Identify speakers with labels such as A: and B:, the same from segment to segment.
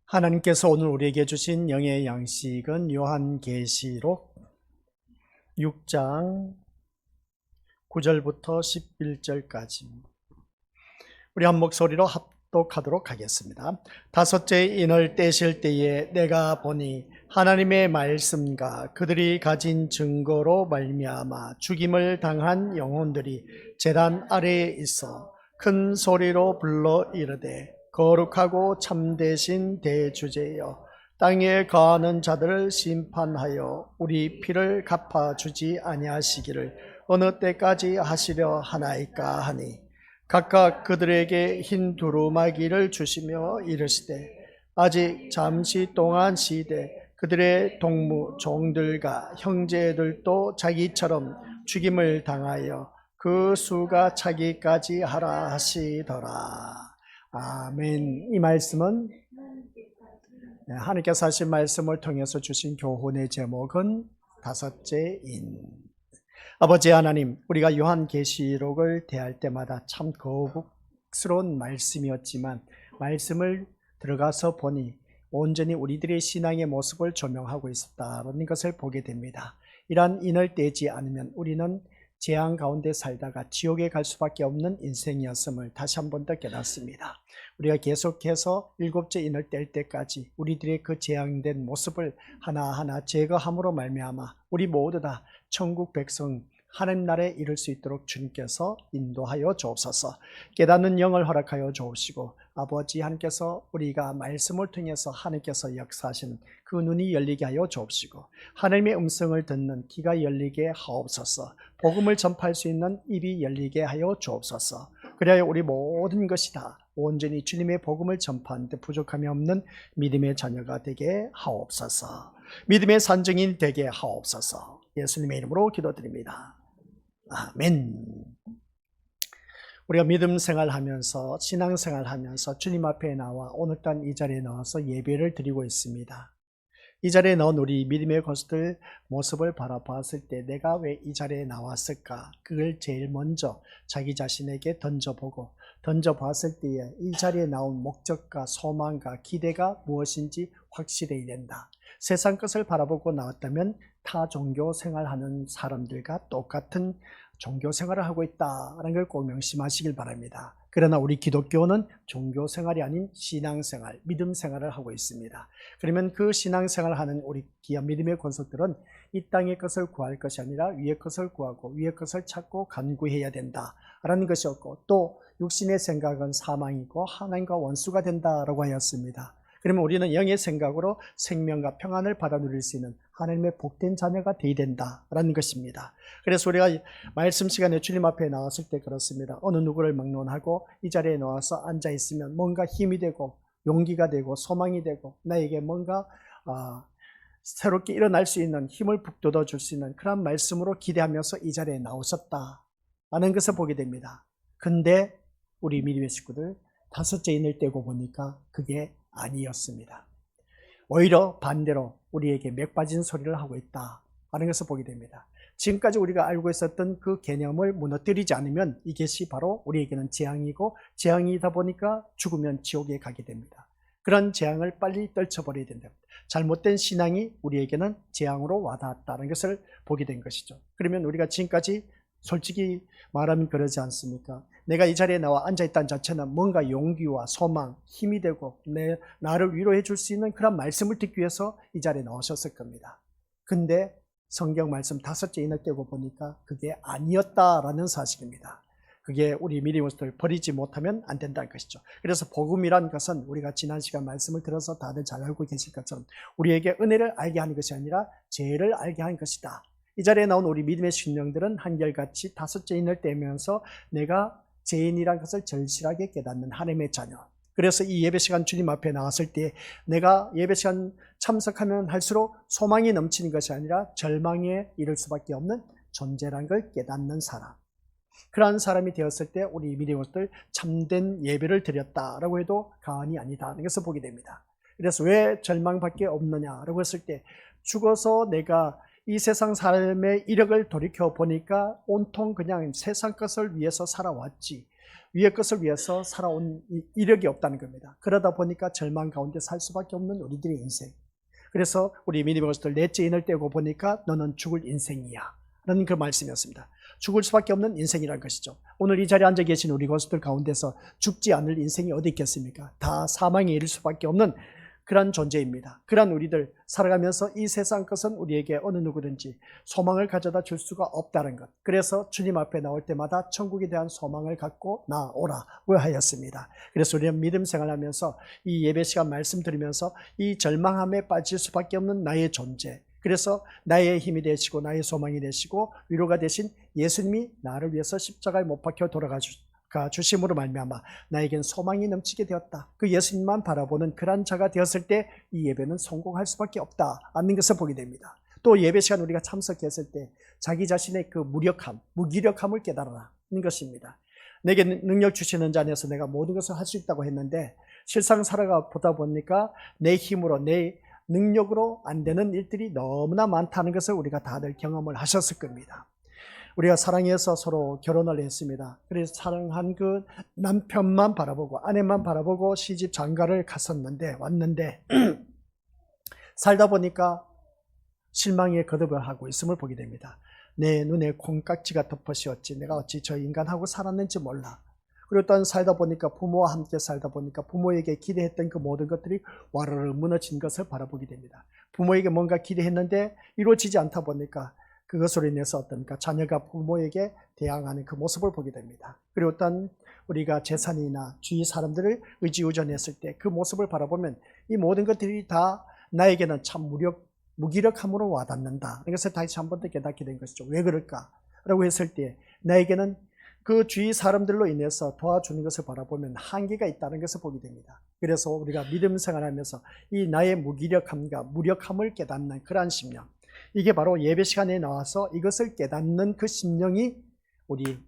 A: 하나님께서 오늘 우리에게 주신 영의 양식은 요한계시록 6장 9절부터 11절까지입니다. 우리 한 목소리로 합독하도록 하겠습니다. 다섯째 인을 떼실 때에 내가 보니 하나님의 말씀과 그들이 가진 증거로 말미암아 죽임을 당한 영혼들이 제단 아래에 있어 큰 소리로 불러 이르되 거룩하고 참되신 대주제여, 땅에 거하는 자들을 심판하여 우리 피를 갚아주지 아니하시기를 어느 때까지 하시려 하나이까 하니, 각각 그들에게 흰 두루마기를 주시며 이르시되 아직 잠시 동안 시되 그들의 동무 종들과 형제들도 자기처럼 죽임을 당하여 그 수가 차기까지 하라 하시더라. 아멘. 이 말씀은 하나님께서 하신 말씀을 통해서 주신 교훈의 제목은 다섯째 인. 아버지 하나님, 우리가 요한계시록을 대할 때마다 참 거북스러운 말씀이었지만 말씀을 들어가서 보니 온전히 우리들의 신앙의 모습을 조명하고 있었다는 것을 보게 됩니다. 이러한 인을 떼지 않으면 우리는 재앙 가운데 살다가 지옥에 갈 수밖에 없는 인생이었음을 다시 한 번 더 깨닫습니다. 우리가 계속해서 일곱째 인을 뗄 때까지 우리들의 그 재앙된 모습을 하나하나 제거함으로 말미암아 우리 모두 다 천국 백성 하나님 나라에 이를 수 있도록 주님께서 인도하여 주옵소서. 깨닫는 영을 허락하여 주옵시고, 아버지 하나님께서 우리가 말씀을 통해서 하나님께서 역사하시는 그 눈이 열리게 하여 주옵시고, 하나님의 음성을 듣는 귀가 열리게 하옵소서. 복음을 전파할 수 있는 입이 열리게 하여 주옵소서. 그래야 우리 모든 것이 다 온전히 주님의 복음을 전파하는 데 부족함이 없는 믿음의 자녀가 되게 하옵소서. 믿음의 산증인 되게 하옵소서. 예수님의 이름으로 기도드립니다. 아멘. 우리가 믿음 생활하면서 신앙생활하면서 주님 앞에 나와 오늘따라 이 자리에 나와서 예배를 드리고 있습니다. 이 자리에 나온 우리 믿음의 것들 모습을 바라봤을 때 내가 왜 이 자리에 나왔을까? 그걸 제일 먼저 자기 자신에게 던져봤을 때에 이 자리에 나온 목적과 소망과 기대가 무엇인지 확실해야 된다. 세상 것을 바라보고 나왔다면 타 종교 생활하는 사람들과 똑같은 종교 생활을 하고 있다는 걸 꼭 명심하시길 바랍니다. 그러나 우리 기독교는 종교 생활이 아닌 신앙생활, 믿음 생활을 하고 있습니다. 그러면 그 신앙생활을 하는 우리 귀한 믿음의 권속들은 이 땅의 것을 구할 것이 아니라 위의 것을 구하고 위의 것을 찾고 간구해야 된다라는 것이었고, 또 육신의 생각은 사망이고 하나님과 원수가 된다라고 하였습니다. 그러면 우리는 영의 생각으로 생명과 평안을 받아 누릴 수 있는 하나님의 복된 자녀가 되어야 된다라는 것입니다. 그래서 우리가 말씀 시간에 주님 앞에 나왔을 때 그렇습니다. 어느 누구를 막론하고 이 자리에 나와서 앉아 있으면 뭔가 힘이 되고 용기가 되고 소망이 되고 나에게 뭔가 새롭게 일어날 수 있는 힘을 북돋워 줄 수 있는 그런 말씀으로 기대하면서 이 자리에 나오셨다라는 것을 보게 됩니다. 근데 우리 믿음의 식구들 다섯째 인을 떼고 보니까 그게 아니었습니다. 오히려 반대로 우리에게 맥 빠진 소리를 하고 있다라는 것을 보게 됩니다. 지금까지 우리가 알고 있었던 그 개념을 무너뜨리지 않으면 이것이 바로 우리에게는 재앙이고, 재앙이다 보니까 죽으면 지옥에 가게 됩니다. 그런 재앙을 빨리 떨쳐버려야 된다. 잘못된 신앙이 우리에게는 재앙으로 와닿았다는 것을 보게 된 것이죠. 그러면 우리가 지금까지 솔직히 말하면 그러지 않습니까? 내가 이 자리에 나와 앉아있다는 자체는 뭔가 용기와 소망, 힘이 되고 나를 위로해 줄 수 있는 그런 말씀을 듣기 위해서 이 자리에 나오셨을 겁니다. 근데 성경 말씀 다섯째 인을 떼고 보니까 그게 아니었다라는 사실입니다. 그게 우리 믿음을 버리지 못하면 안 된다는 것이죠. 그래서 복음이란 것은 우리가 지난 시간 말씀을 들어서 다들 잘 알고 계실 것처럼 우리에게 은혜를 알게 하는 것이 아니라 죄를 알게 하는 것이다. 이 자리에 나온 우리 믿음의 신령들은 한결같이 다섯째 인을 떼면서 내가 죄인이란 것을 절실하게 깨닫는 하나님의 자녀. 그래서 이 예배 시간 주님 앞에 나왔을 때 내가 예배 시간 참석하면 할수록 소망이 넘치는 것이 아니라 절망에 이를 수밖에 없는 존재라는 걸 깨닫는 사람. 그러한 사람이 되었을 때 우리 믿음의 것들 참된 예배를 드렸다라고 해도 과언이 아니다. 이것을 보게 됩니다. 그래서 왜 절망밖에 없느냐라고 했을 때 죽어서 내가 이 세상 삶의 이력을 돌이켜 보니까 온통 그냥 세상 것을 위해서 살아왔지, 위의 것을 위해서 살아온 이력이 없다는 겁니다. 그러다 보니까 절망 가운데 살 수밖에 없는 우리들의 인생. 그래서 우리 믿음의 것들 넷째 인을 떼고 보니까 너는 죽을 인생이야 라는 그 말씀이었습니다. 죽을 수밖에 없는 인생이라는 것이죠. 오늘 이 자리에 앉아 계신 우리 것들 가운데서 죽지 않을 인생이 어디 있겠습니까? 다 사망에 이를 수밖에 없는 그런 존재입니다. 그런 우리들 살아가면서 이 세상 것은 우리에게 어느 누구든지 소망을 가져다 줄 수가 없다는 것. 그래서 주님 앞에 나올 때마다 천국에 대한 소망을 갖고 나오라고 하였습니다. 그래서 우리는 믿음 생활하면서 이 예배 시간 말씀 들으면서 이 절망함에 빠질 수밖에 없는 나의 존재, 그래서 나의 힘이 되시고 나의 소망이 되시고 위로가 되신 예수님이 나를 위해서 십자가에 못 박혀 돌아가 주심으로 말미암아 나에겐 소망이 넘치게 되었다. 그 예수님만 바라보는 그런 자가 되었을 때 이 예배는 성공할 수밖에 없다는 것을 보게 됩니다. 또 예배 시간 우리가 참석했을 때 자기 자신의 그 무기력함을 깨달아라는 것입니다. 내게 능력 주시는 자 안에서 내가 모든 것을 할 수 있다고 했는데 실상 살아가 보다 보니까 내 힘으로 내 능력으로 안 되는 일들이 너무나 많다는 것을 우리가 다들 경험을 하셨을 겁니다. 우리가 사랑해서 서로 결혼을 했습니다. 그래서 사랑한 그 남편만 바라보고 아내만 바라보고 시집 장가를 왔는데 살다 보니까 실망에 거듭을 하고 있음을 보게 됩니다. 내 눈에 콩깍지가 덮어씌웠지 내가 어찌 저 인간하고 살았는지 몰라. 그리고 또한 살다 보니까 부모와 함께 살다 보니까 부모에게 기대했던 그 모든 것들이 와르르 무너진 것을 바라보게 됩니다. 부모에게 뭔가 기대했는데 이루어지지 않다 보니까 그것으로 인해서 어떤가 자녀가 부모에게 대항하는 그 모습을 보게 됩니다. 그리고 어떤 우리가 재산이나 주위 사람들을 의지의존했을 때 그 모습을 바라보면 이 모든 것들이 다 나에게는 참 무기력함으로 와닿는다. 이것을 다시 한 번 더 깨닫게 된 것이죠. 왜 그럴까라고 했을 때 나에게는 그 주위 사람들로 인해서 도와주는 것을 바라보면 한계가 있다는 것을 보게 됩니다. 그래서 우리가 믿음 생활하면서 이 나의 무기력함과 무력함을 깨닫는 그러한 심령, 이게 바로 예배 시간에 나와서 이것을 깨닫는 그 심령이 우리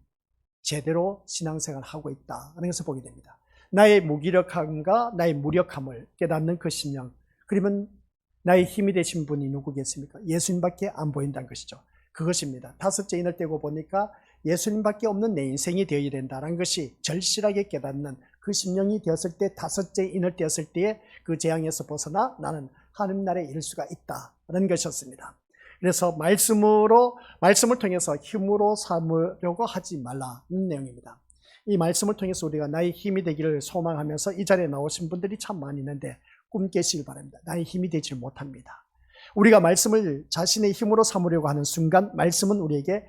A: 제대로 신앙생활을 하고 있다는 것을 보게 됩니다. 나의 무기력함과 나의 무력함을 깨닫는 그 심령, 그러면 나의 힘이 되신 분이 누구겠습니까? 예수님밖에 안 보인다는 것이죠. 그것입니다. 다섯째 인을 떼고 보니까 예수님밖에 없는 내 인생이 되어야 된다는 것이 절실하게 깨닫는 그 심령이 되었을 때 다섯째 인을 떼었을 때에 그 재앙에서 벗어나 나는 하나님 나라에 이를 수가 있다는 것이었습니다. 그래서 말씀을 통해서 힘으로 삼으려고 하지 말라는 내용입니다. 이 말씀을 통해서 우리가 나의 힘이 되기를 소망하면서 이 자리에 나오신 분들이 참 많이 있는데 꿈 깨시길 바랍니다. 나의 힘이 되지 못합니다. 우리가 말씀을 자신의 힘으로 삼으려고 하는 순간 말씀은 우리에게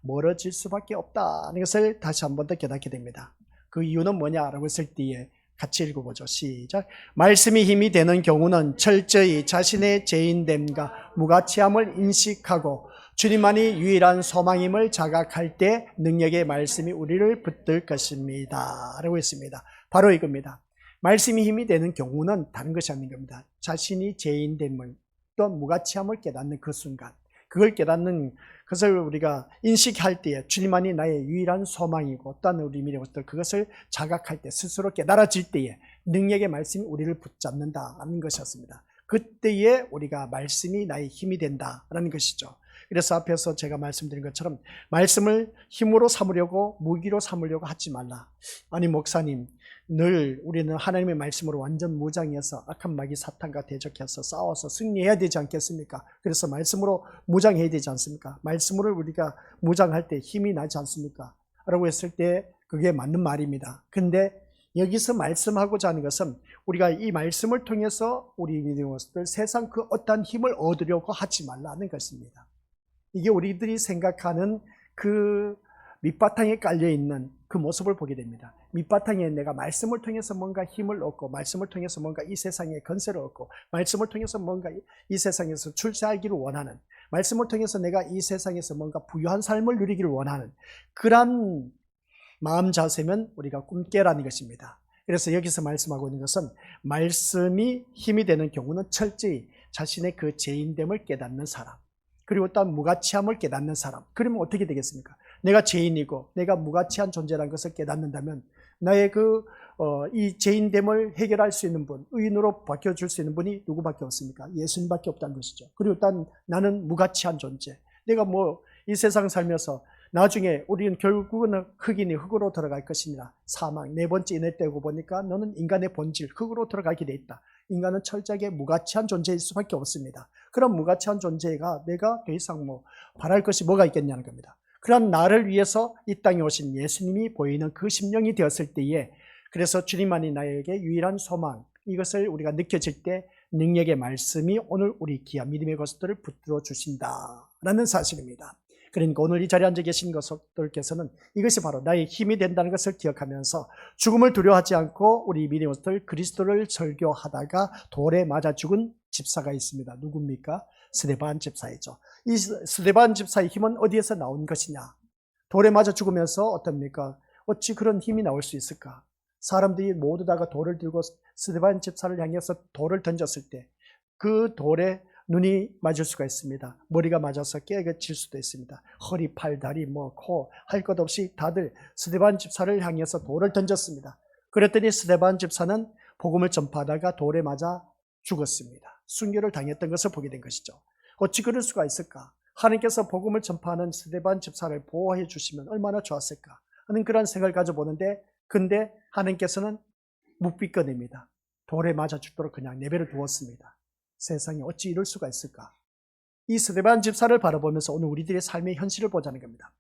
A: 멀어질 수밖에 없다는 것을 다시 한 번 더 깨닫게 됩니다. 그 이유는 뭐냐라고 했을 때에 같이 읽어보죠. 시작. 말씀이 힘이 되는 경우는 철저히 자신의 죄인됨과 무가치함을 인식하고 주님만이 유일한 소망임을 자각할 때 능력의 말씀이 우리를 붙들 것입니다 라고 했습니다. 바로 이겁니다. 말씀이 힘이 되는 경우는 다른 것이 아닌 겁니다. 자신이 죄인됨을 또 무가치함을 깨닫는 그 순간, 그걸 깨닫는 것을 우리가 인식할 때에 주님만이 나의 유일한 소망이고 또한 우리 믿음의 것들 그것을 자각할 때 스스로 깨달아질 때에 능력의 말씀이 우리를 붙잡는다는 것이었습니다. 그때에 우리가 말씀이 나의 힘이 된다라는 것이죠. 그래서 앞에서 제가 말씀드린 것처럼 말씀을 힘으로 삼으려고 무기로 삼으려고 하지 말라. 아니 목사님, 늘 우리는 하나님의 말씀으로 완전 무장해서 악한 마귀 사탄과 대적해서 싸워서 승리해야 되지 않겠습니까? 그래서 말씀으로 무장해야 되지 않습니까? 말씀으로 우리가 무장할 때 힘이 나지 않습니까? 라고 했을 때 그게 맞는 말입니다. 근데 여기서 말씀하고자 하는 것은 우리가 이 말씀을 통해서 우리 믿음의 것들 세상 그 어떠한 힘을 얻으려고 하지 말라는 것입니다. 이게 우리들이 생각하는 그 밑바탕에 깔려있는 그 모습을 보게 됩니다. 밑바탕에 내가 말씀을 통해서 뭔가 힘을 얻고 말씀을 통해서 뭔가 이 세상에 건설을 얻고 말씀을 통해서 뭔가 이 세상에서 출세하기를 원하는, 말씀을 통해서 내가 이 세상에서 뭔가 부유한 삶을 누리기를 원하는 그런 마음 자세면 우리가 꿈깨라는 것입니다. 그래서 여기서 말씀하고 있는 것은 말씀이 힘이 되는 경우는 철저히 자신의 그 죄인됨을 깨닫는 사람, 그리고 또 무가치함을 깨닫는 사람. 그러면 어떻게 되겠습니까? 내가 죄인이고 내가 무가치한 존재라는 것을 깨닫는다면 나의 이 죄인됨을 해결할 수 있는 분, 의인으로 바뀌어줄 수 있는 분이 누구밖에 없습니까? 예수님밖에 없다는 것이죠. 그리고 또 나는 무가치한 존재. 내가 이 세상 살면서 나중에 우리는 결국은 흙이니 흙으로 들어갈 것이니라. 사망, 네 번째 인을 떼고 보니까 너는 인간의 본질, 흙으로 들어가게 돼 있다. 인간은 철저하게 무가치한 존재일 수밖에 없습니다. 그런 무가치한 존재가 내가 더 이상 바랄 것이 뭐가 있겠냐는 겁니다. 그런 나를 위해서 이 땅에 오신 예수님이 보이는 그 심령이 되었을 때에, 그래서 주님만이 나에게 유일한 소망, 이것을 우리가 느껴질 때 능력의 말씀이 오늘 우리 귀한 믿음의 것들을 붙들어 주신다라는 사실입니다. 그러니까 오늘 이 자리에 앉아 계신 것들께서는 이것이 바로 나의 힘이 된다는 것을 기억하면서 죽음을 두려워하지 않고 우리 믿음의 것들 그리스도를 설교하다가 돌에 맞아 죽은 집사가 있습니다. 누굽니까? 스데반 집사이죠. 이 스데반 집사의 힘은 어디에서 나온 것이냐? 돌에 맞아 죽으면서 어떻습니까? 어찌 그런 힘이 나올 수 있을까? 사람들이 모두 다가 돌을 들고 스데반 집사를 향해서 돌을 던졌을 때 그 돌에 눈이 맞을 수가 있습니다. 머리가 맞아서 깨어질 수도 있습니다. 허리, 팔, 다리, 코 할 것 없이 다들 스데반 집사를 향해서 돌을 던졌습니다. 그랬더니 스데반 집사는 복음을 전파하다가 돌에 맞아 죽었습니다. 순교를 당했던 것을 보게 된 것이죠. 어찌 그럴 수가 있을까? 하나님께서 복음을 전파하는 스데반 집사를 보호해 주시면 얼마나 좋았을까 하는 그런 생각을 가져보는데, 근데 하나님께서는 묵비권입니다. 돌에 맞아 죽도록 그냥 내버려 두었습니다. 세상에 어찌 이럴 수가 있을까? 이 스데반 집사를 바라보면서 오늘 우리들의 삶의 현실을 보자는 겁니다.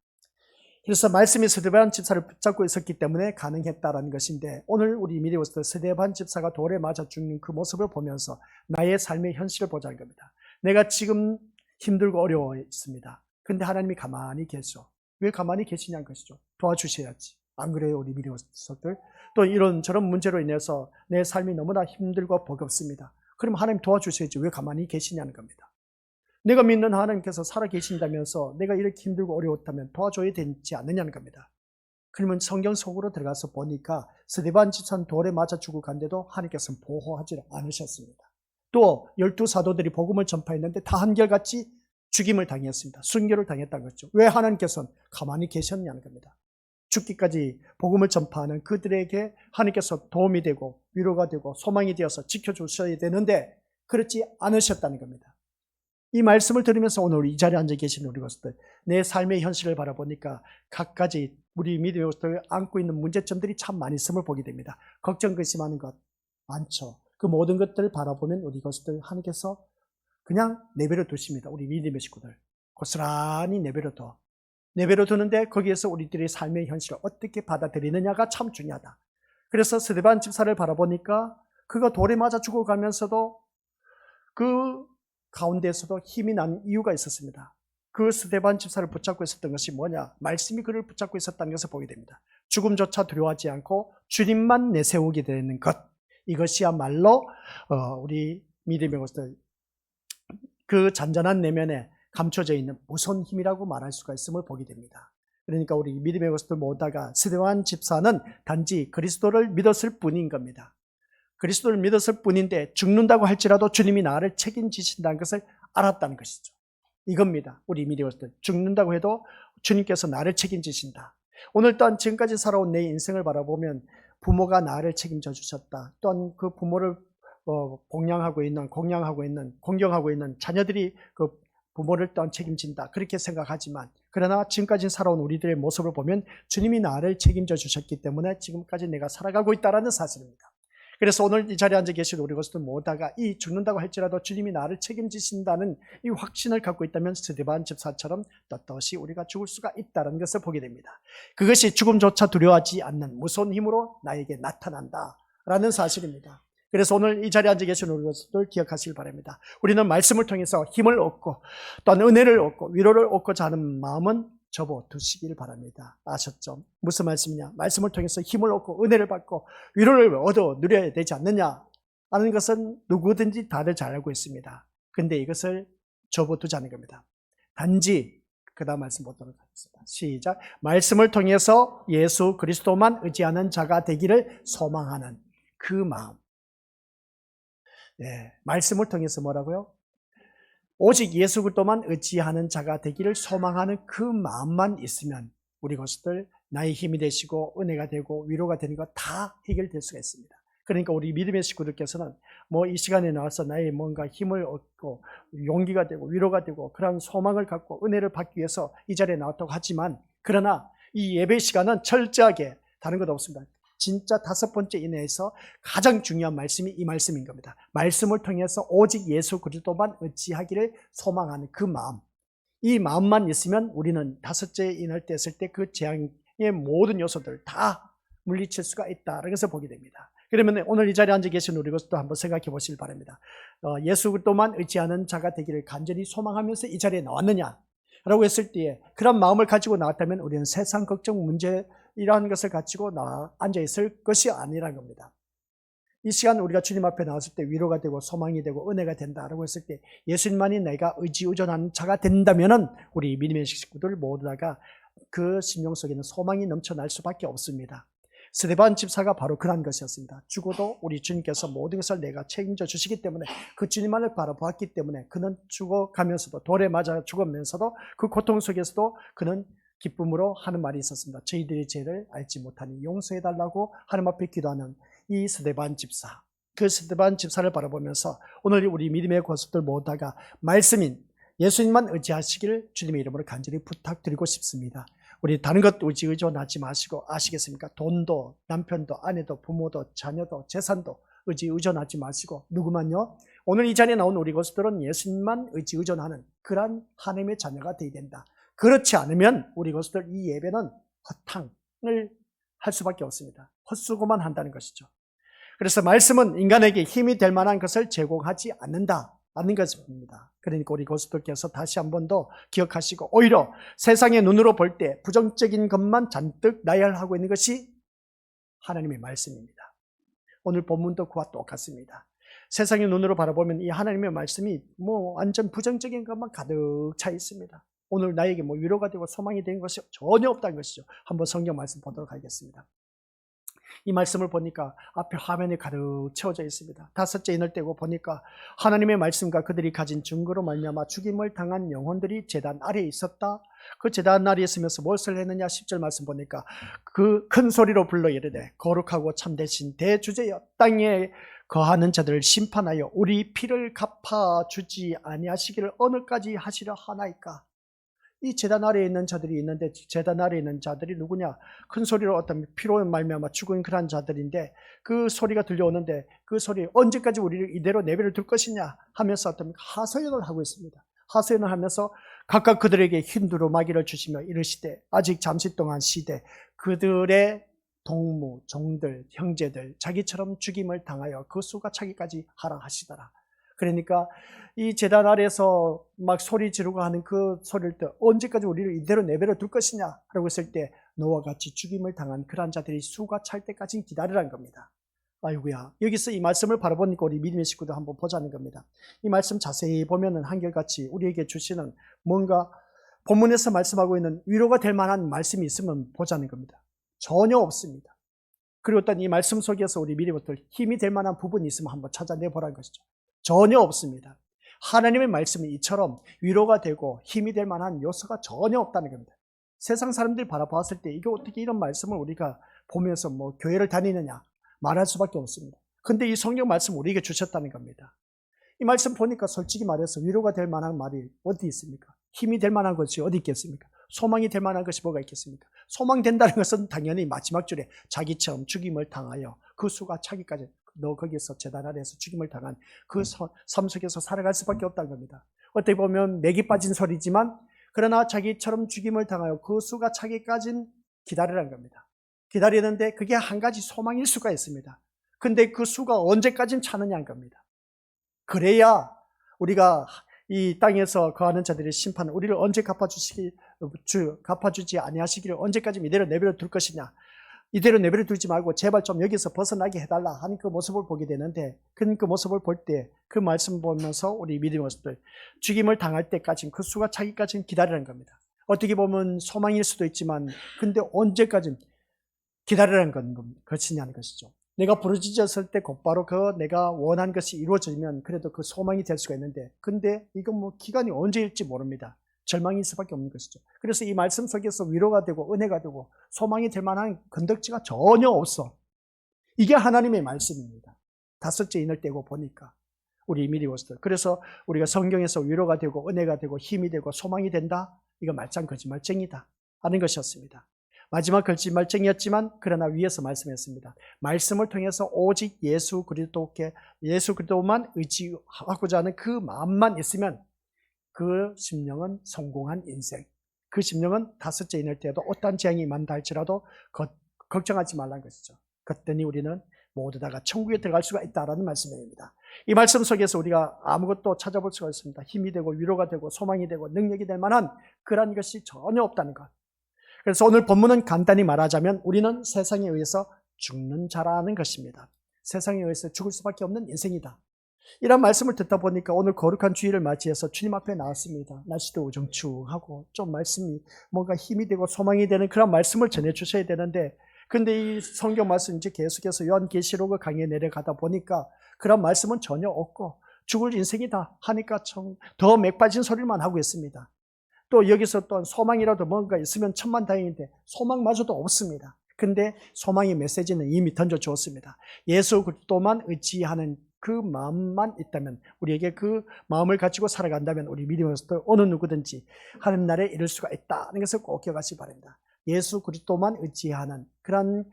A: 그래서 말씀이 스데반 집사를 붙잡고 있었기 때문에 가능했다라는 것인데, 오늘 우리 미래에서 스데반 집사가 돌에 맞아 죽는 그 모습을 보면서 나의 삶의 현실을 보자는 겁니다. 내가 지금 힘들고 어려워 있습니다. 근데 하나님이 가만히 계셔. 왜 가만히 계시냐는 것이죠. 도와주셔야지. 안 그래요, 우리 미래에서들? 또 이런 저런 문제로 인해서 내 삶이 너무나 힘들고 버겁습니다. 그럼 하나님 도와주셔야지. 왜 가만히 계시냐는 겁니다. 내가 믿는 하나님께서 살아 계신다면서 내가 이렇게 힘들고 어려웠다면 도와줘야 되지 않느냐는 겁니다. 그러면 성경 속으로 들어가서 보니까 스데반 집사는 돌에 맞아 죽고 간데도 하나님께서는 보호하지 않으셨습니다. 또 12사도들이 복음을 전파했는데 다 한결같이 죽임을 당했습니다. 순교를 당했다는 거죠. 왜 하나님께서는 가만히 계셨냐는 겁니다. 죽기까지 복음을 전파하는 그들에게 하나님께서 도움이 되고 위로가 되고 소망이 되어서 지켜주셔야 되는데 그렇지 않으셨다는 겁니다. 이 말씀을 들으면서 오늘 이 자리에 앉아 계신 우리 것들, 내 삶의 현실을 바라보니까 각가지 우리 믿음의 것들을 안고 있는 문제점들이 참 많이 있음을 보게 됩니다. 걱정, 근심하는 것 많죠. 그 모든 것들을 바라보면 우리 것들 하나님께서 그냥 내버려 두십니다. 우리 믿음의 식구들 고스란히 내버려 두는데 거기에서 우리들의 삶의 현실을 어떻게 받아들이느냐가 참 중요하다. 그래서 스데반 집사를 바라보니까 그가 돌에 맞아 죽어가면서도 그 가운데에서도 힘이 난 이유가 있었습니다. 그 스데반 집사를 붙잡고 있었던 것이 뭐냐? 말씀이 그를 붙잡고 있었다는 것을 보게 됩니다. 죽음조차 두려워하지 않고 주님만 내세우게 되는 것, 이것이야말로 우리 믿음의 것들 그 잔잔한 내면에 감춰져 있는 무서운 힘이라고 말할 수가 있음을 보게 됩니다. 그러니까 우리 믿음의 것들 모두가 스데반 집사는 단지 그리스도를 믿었을 뿐인 겁니다. 그리스도를 믿었을 뿐인데 죽는다고 할지라도 주님이 나를 책임지신다는 것을 알았다는 것이죠. 이겁니다. 우리 믿음의 것들 죽는다고 해도 주님께서 나를 책임지신다. 오늘 또한 지금까지 살아온 내 인생을 바라보면 부모가 나를 책임져 주셨다. 또한 그 부모를 공경하고 있는 자녀들이 그 부모를 또한 책임진다. 그렇게 생각하지만 그러나 지금까지 살아온 우리들의 모습을 보면 주님이 나를 책임져 주셨기 때문에 지금까지 내가 살아가고 있다는 사실입니다. 그래서 오늘 이 자리에 앉아 계신 우리 것들 모두가 이 죽는다고 할지라도 주님이 나를 책임지신다는 이 확신을 갖고 있다면 스데반 집사처럼 떳떳이 우리가 죽을 수가 있다는 것을 보게 됩니다. 그것이 죽음조차 두려워하지 않는 무서운 힘으로 나에게 나타난다라는 사실입니다. 그래서 오늘 이 자리에 앉아 계신 우리 것들 기억하시길 바랍니다. 우리는 말씀을 통해서 힘을 얻고 또한 은혜를 얻고 위로를 얻고자 하는 마음은 접어두시길 바랍니다. 아셨죠? 무슨 말씀이냐? 말씀을 통해서 힘을 얻고 은혜를 받고 위로를 얻어 누려야 되지 않느냐 하는 것은 누구든지 다들 잘 알고 있습니다. 근데 이것을 접어두자는 겁니다. 단지 그 다음 말씀 보도록 하겠습니다. 시작. 말씀을 통해서 예수 그리스도만 의지하는 자가 되기를 소망하는 그 마음. 네, 말씀을 통해서 뭐라고요? 오직 예수 그리스도만 의지하는 자가 되기를 소망하는 그 마음만 있으면 우리 것들 나의 힘이 되시고 은혜가 되고 위로가 되는 것 다 해결될 수가 있습니다. 그러니까 우리 믿음의 식구들께서는 이 시간에 나와서 나의 뭔가 힘을 얻고 용기가 되고 위로가 되고 그런 소망을 갖고 은혜를 받기 위해서 이 자리에 나왔다고 하지만 그러나 이 예배 시간은 철저하게 다른 것 없습니다. 진짜 5번째 이내에서 가장 중요한 말씀이 이 말씀인 겁니다. 말씀을 통해서 오직 예수 그리스도만 의지하기를 소망하는 그 마음, 이 마음만 있으면 우리는 5째 인할 때 했을 때 그 재앙의 모든 요소들을 다 물리칠 수가 있다라는 것을 보게 됩니다. 그러면 오늘 이 자리에 앉아 계신 우리 것도 한번 생각해 보시길 바랍니다. 예수 그리스도만 의지하는 자가 되기를 간절히 소망하면서 이 자리에 나왔느냐? 라고 했을 때에 그런 마음을 가지고 나왔다면 우리는 세상 걱정 문제 이러한 것을 가지고 앉아 있을 것이 아니라는 겁니다. 이 시간 우리가 주님 앞에 나왔을 때 위로가 되고 소망이 되고 은혜가 된다라고 했을 때 예수님만이 내가 의지의존하는 자가 된다면은 우리 믿음의 식구들 모두 다가 그 심령 속에는 소망이 넘쳐날 수밖에 없습니다. 스데반 집사가 바로 그런 것이었습니다. 죽어도 우리 주님께서 모든 것을 내가 책임져 주시기 때문에 그 주님만을 바라보았기 때문에 그는 죽어가면서도 돌에 맞아 죽으면서도 그 고통 속에서도 그는 기쁨으로 하는 말이 있었습니다. 저희들의 죄를 알지 못하니 용서해달라고 하나님 앞에 기도하는 이 스데반 집사, 그 스데반 집사를 바라보면서 오늘 우리 믿음의 고수들 모두가 말씀인 예수님만 의지하시기를 주님의 이름으로 간절히 부탁드리고 싶습니다. 우리 다른 것 의존하지 마시고 아시겠습니까? 돈도 남편도 아내도 부모도 자녀도 재산도 의존하지 마시고 누구만요? 오늘 이 자리에 나온 우리 고수들은 예수님만 의존하는 그러한 하나님의 자녀가 되어야 된다. 그렇지 않으면 우리 고수들 이 예배는 허탕을 할 수밖에 없습니다. 헛수고만 한다는 것이죠. 그래서 말씀은 인간에게 힘이 될 만한 것을 제공하지 않는 것입니다. 그러니까 우리 고수들께서 다시 한 번 더 기억하시고 오히려 세상의 눈으로 볼 때 부정적인 것만 잔뜩 나열하고 있는 것이 하나님의 말씀입니다. 오늘 본문도 그와 똑같습니다. 세상의 눈으로 바라보면 이 하나님의 말씀이 완전 부정적인 것만 가득 차 있습니다. 오늘 나에게 위로가 되고 소망이 된 것이 전혀 없다는 것이죠. 한번 성경 말씀 보도록 하겠습니다. 이 말씀을 보니까 앞에 화면이 가득 채워져 있습니다. 5째 인을 떼고 보니까 하나님의 말씀과 그들이 가진 증거로 말미암아 죽임을 당한 영혼들이 제단 아래에 있었다. 그 제단 아래에 있으면서 무엇을 했느냐? 10절 말씀 보니까 그 큰 소리로 불러 이르되 거룩하고 참되신 대주제여 땅에 거하는 자들을 심판하여 우리 피를 갚아주지 아니하시기를 오늘까지 하시려 하나이까. 이 제단 아래에 있는 자들이 있는데 제단 아래에 있는 자들이 누구냐? 큰 소리로 어떤 피로 말미암아 죽은 그런 자들인데 그 소리가 들려오는데 그 소리 언제까지 우리를 이대로 내버려 둘 것이냐 하면서 어떤 하소연을 하고 있습니다. 하소연을 하면서 각각 그들에게 흰 두루마기를 주시며 이르시되 아직 잠시 동안 쉬되 그들의 동무, 종들, 형제들 자기처럼 죽임을 당하여 그 수가 차기까지 하라 하시더라. 그러니까 이 제단 아래에서 막 소리 지르고 하는 그 소리를 때 언제까지 우리를 이대로 내버려 둘 것이냐 라고 했을 때 너와 같이 죽임을 당한 그러한 자들이 수가 찰 때까지 기다리라는 겁니다. 아이고야, 여기서 이 말씀을 바라보니까 우리 믿음의 식구도 한번 보자는 겁니다. 이 말씀 자세히 보면은 한결같이 우리에게 주시는 뭔가 본문에서 말씀하고 있는 위로가 될 만한 말씀이 있으면 보자는 겁니다. 전혀 없습니다. 그리고 또 이 말씀 속에서 우리 믿음들 힘이 될 만한 부분이 있으면 한번 찾아내보라는 것이죠. 전혀 없습니다. 하나님의 말씀이 이처럼 위로가 되고 힘이 될 만한 요소가 전혀 없다는 겁니다. 세상 사람들이 바라보았을 때 이게 어떻게 이런 말씀을 우리가 보면서 교회를 다니느냐 말할 수밖에 없습니다. 근데 이 성경 말씀 우리에게 주셨다는 겁니다. 이 말씀 보니까 솔직히 말해서 위로가 될 만한 말이 어디 있습니까? 힘이 될 만한 것이 어디 있겠습니까? 소망이 될 만한 것이 뭐가 있겠습니까? 소망된다는 것은 당연히 마지막 줄에 자기처럼 죽임을 당하여 그 수가 차기까지 너 거기서 제단 아래에서 죽임을 당한 그 삶 속에서 살아갈 수밖에 없다는 겁니다. 어떻게 보면 맥이 빠진 소리지만 그러나 자기처럼 죽임을 당하여 그 수가 차기까지는 기다리라는 겁니다. 기다리는데 그게 한 가지 소망일 수가 있습니다. 근데 그 수가 언제까지는 차느냐는 겁니다. 그래야 우리가 이 땅에서 거하는 자들의 심판을 우리를 언제 갚아주지 아니하시기를 언제까지 이대로 내버려 둘 것이냐. 이대로 내버려 두지 말고 제발 좀 여기서 벗어나게 해달라 하는 그 모습을 보게 되는데 그 모습을 볼 때 그 말씀 보면서 우리 믿음의 모습들 죽임을 당할 때까지 그 수가 차기까지는 기다리라는 겁니다. 어떻게 보면 소망일 수도 있지만 근데 언제까지 기다리라는 것이냐는 것이죠. 내가 부르짖었을 때 곧바로 내가 원한 것이 이루어지면 그래도 그 소망이 될 수가 있는데 근데 이건 기간이 언제일지 모릅니다. 절망일 수밖에 없는 것이죠. 그래서 이 말씀 속에서 위로가 되고 은혜가 되고 소망이 될 만한 건덕지가 전혀 없어. 이게 하나님의 말씀입니다. 5째 인을 떼고 보니까 우리 미리 보시들. 그래서 우리가 성경에서 위로가 되고 은혜가 되고 힘이 되고 소망이 된다? 이거 말짱 거짓말쟁이다. 하는 것이었습니다. 마지막 걸림말쟁이였지만 그러나 위에서 말씀했습니다. 말씀을 통해서 오직 예수 그리스도만 의지하고자 하는 그 마음만 있으면 그 심령은 성공한 인생, 그 심령은 다섯째 인할 때에도 어떠한 재앙이 임한다 할지라도 걱정하지 말라는 것이죠. 그랬더니 우리는 모두 다가 천국에 들어갈 수가 있다라는 말씀입니다. 이 말씀 속에서 우리가 아무것도 찾아볼 수가 있습니다. 힘이 되고 위로가 되고 소망이 되고 능력이 될 만한 그런 것이 전혀 없다는 것. 그래서 오늘 본문은 간단히 말하자면 우리는 세상에 의해서 죽는 자라는 것입니다. 세상에 의해서 죽을 수밖에 없는 인생이다. 이런 말씀을 듣다 보니까 오늘 거룩한 주일을 맞이해서 주님 앞에 나왔습니다. 날씨도 우중충하고 좀 말씀이 뭔가 힘이 되고 소망이 되는 그런 말씀을 전해주셔야 되는데, 근데 이 성경 말씀 이제 계속해서 요한계시록을 강의에 내려가다 보니까 그런 말씀은 전혀 없고 죽을 인생이다 하니까 더 맥빠진 소리만 하고 있습니다. 또 여기서 또 소망이라도 뭔가 있으면 천만다행인데 소망마저도 없습니다. 근데 소망의 메시지는 이미 던져주었습니다. 예수 그리스도만 의지하는 그 마음만 있다면, 우리에게 그 마음을 가지고 살아간다면 우리 믿음으로서 어느 누구든지 하나님 나라에 이를 수가 있다는 것을 꼭 기억하시기 바랍니다. 예수 그리스도만 의지하는 그런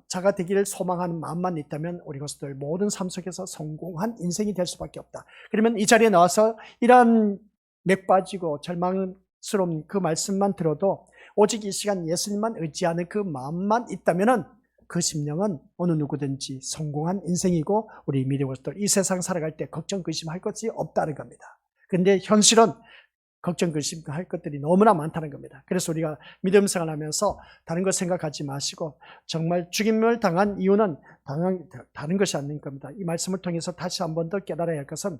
A: 자가 되기를 소망하는 마음만 있다면 우리 것들 모든 삶 속에서 성공한 인생이 될 수밖에 없다. 그러면 이 자리에 나와서 이러한 맥 빠지고 절망스러운 그 말씀만 들어도 오직 이 시간 예수님만 의지하는 그 마음만 있다면은 그 심령은 어느 누구든지 성공한 인생이고 우리 믿음으로서 이 세상 살아갈 때 걱정 근심할 것이 없다는 겁니다. 그런데 현실은 걱정 근심할 것들이 너무나 많다는 겁니다. 그래서 우리가 믿음 생활하면서 다른 것 생각하지 마시고 정말 죽임을 당한 이유는 다른 것이 아닌 겁니다. 이 말씀을 통해서 다시 한 번 더 깨달아야 할 것은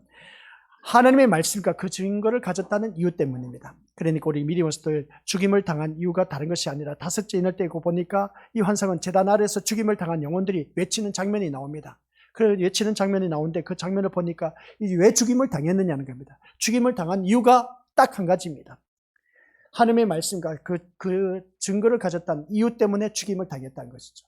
A: 하나님의 말씀과 그 증거를 가졌다는 이유 때문입니다. 그러니까 우리 믿음으로서들 죽임을 당한 이유가 다른 것이 아니라 다섯째 인을 때고 보니까 이 환상은 제단 아래에서 죽임을 당한 영혼들이 외치는 장면이 나옵니다. 그 외치는 장면이 나오는데 그 장면을 보니까 왜 죽임을 당했느냐는 겁니다. 죽임을 당한 이유가 딱 한 가지입니다. 하나님의 말씀과 그 증거를 가졌다는 이유 때문에 죽임을 당했다는 것이죠.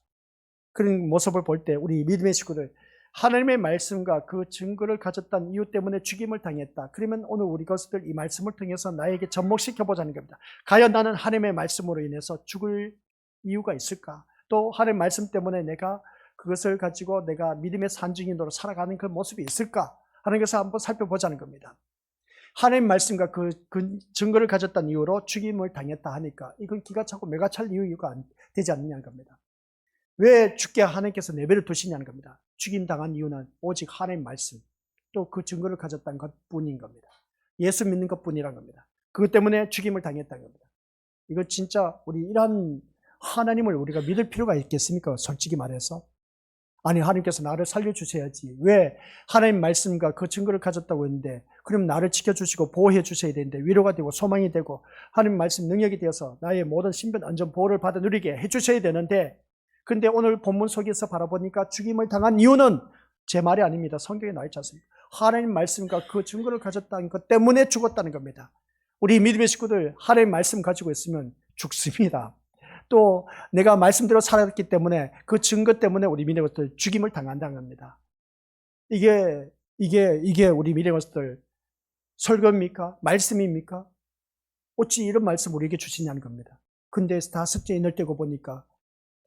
A: 그런 모습을 볼 때 우리 믿음의 식구들, 하나님의 말씀과 그 증거를 가졌다는 이유 때문에 죽임을 당했다. 그러면 오늘 우리 것들 이 말씀을 통해서 나에게 접목시켜보자는 겁니다. 과연 나는 하나님의 말씀으로 인해서 죽을 이유가 있을까? 또 하나님의 말씀 때문에 내가 그것을 가지고 내가 믿음의 산증인으로 살아가는 그 모습이 있을까? 하는 것을 한번 살펴보자는 겁니다. 하나님 말씀과 그 증거를 가졌다는 이유로 죽임을 당했다 하니까 이건 기가 차고 매가 찰 이유가 되지 않느냐는 겁니다. 왜 죽게 하나님께서 내버려 두시냐는 겁니다. 죽임 당한 이유는 오직 하나님 말씀, 또 그 증거를 가졌다는 것뿐인 겁니다. 예수 믿는 것뿐이란 겁니다. 그것 때문에 죽임을 당했다는 겁니다. 이거 진짜 우리 이런 하나님을 우리가 믿을 필요가 있겠습니까? 솔직히 말해서. 아니, 하나님께서 나를 살려주셔야지. 왜 하나님 말씀과 그 증거를 가졌다고 했는데, 그럼 나를 지켜주시고 보호해 주셔야 되는데, 위로가 되고 소망이 되고 하나님 말씀 능력이 되어서 나의 모든 신변 안전 보호를 받아 누리게 해주셔야 되는데, 근데 오늘 본문 속에서 바라보니까 죽임을 당한 이유는 제 말이 아닙니다. 성경에 나와 있지 않습니까? 하나님 말씀과 그 증거를 가졌다는 것 때문에 죽었다는 겁니다. 우리 믿음의 식구들 하나님 말씀 가지고 있으면 죽습니다. 또 내가 말씀대로 살았기 때문에 그 증거 때문에 우리 믿음의 것들 죽임을 당한다는 겁니다. 이게 우리 믿음의 것들 설교입니까? 말씀입니까? 어찌 이런 말씀 우리에게 주시냐는 겁니다. 근데 다섯째 인을 떼고 보니까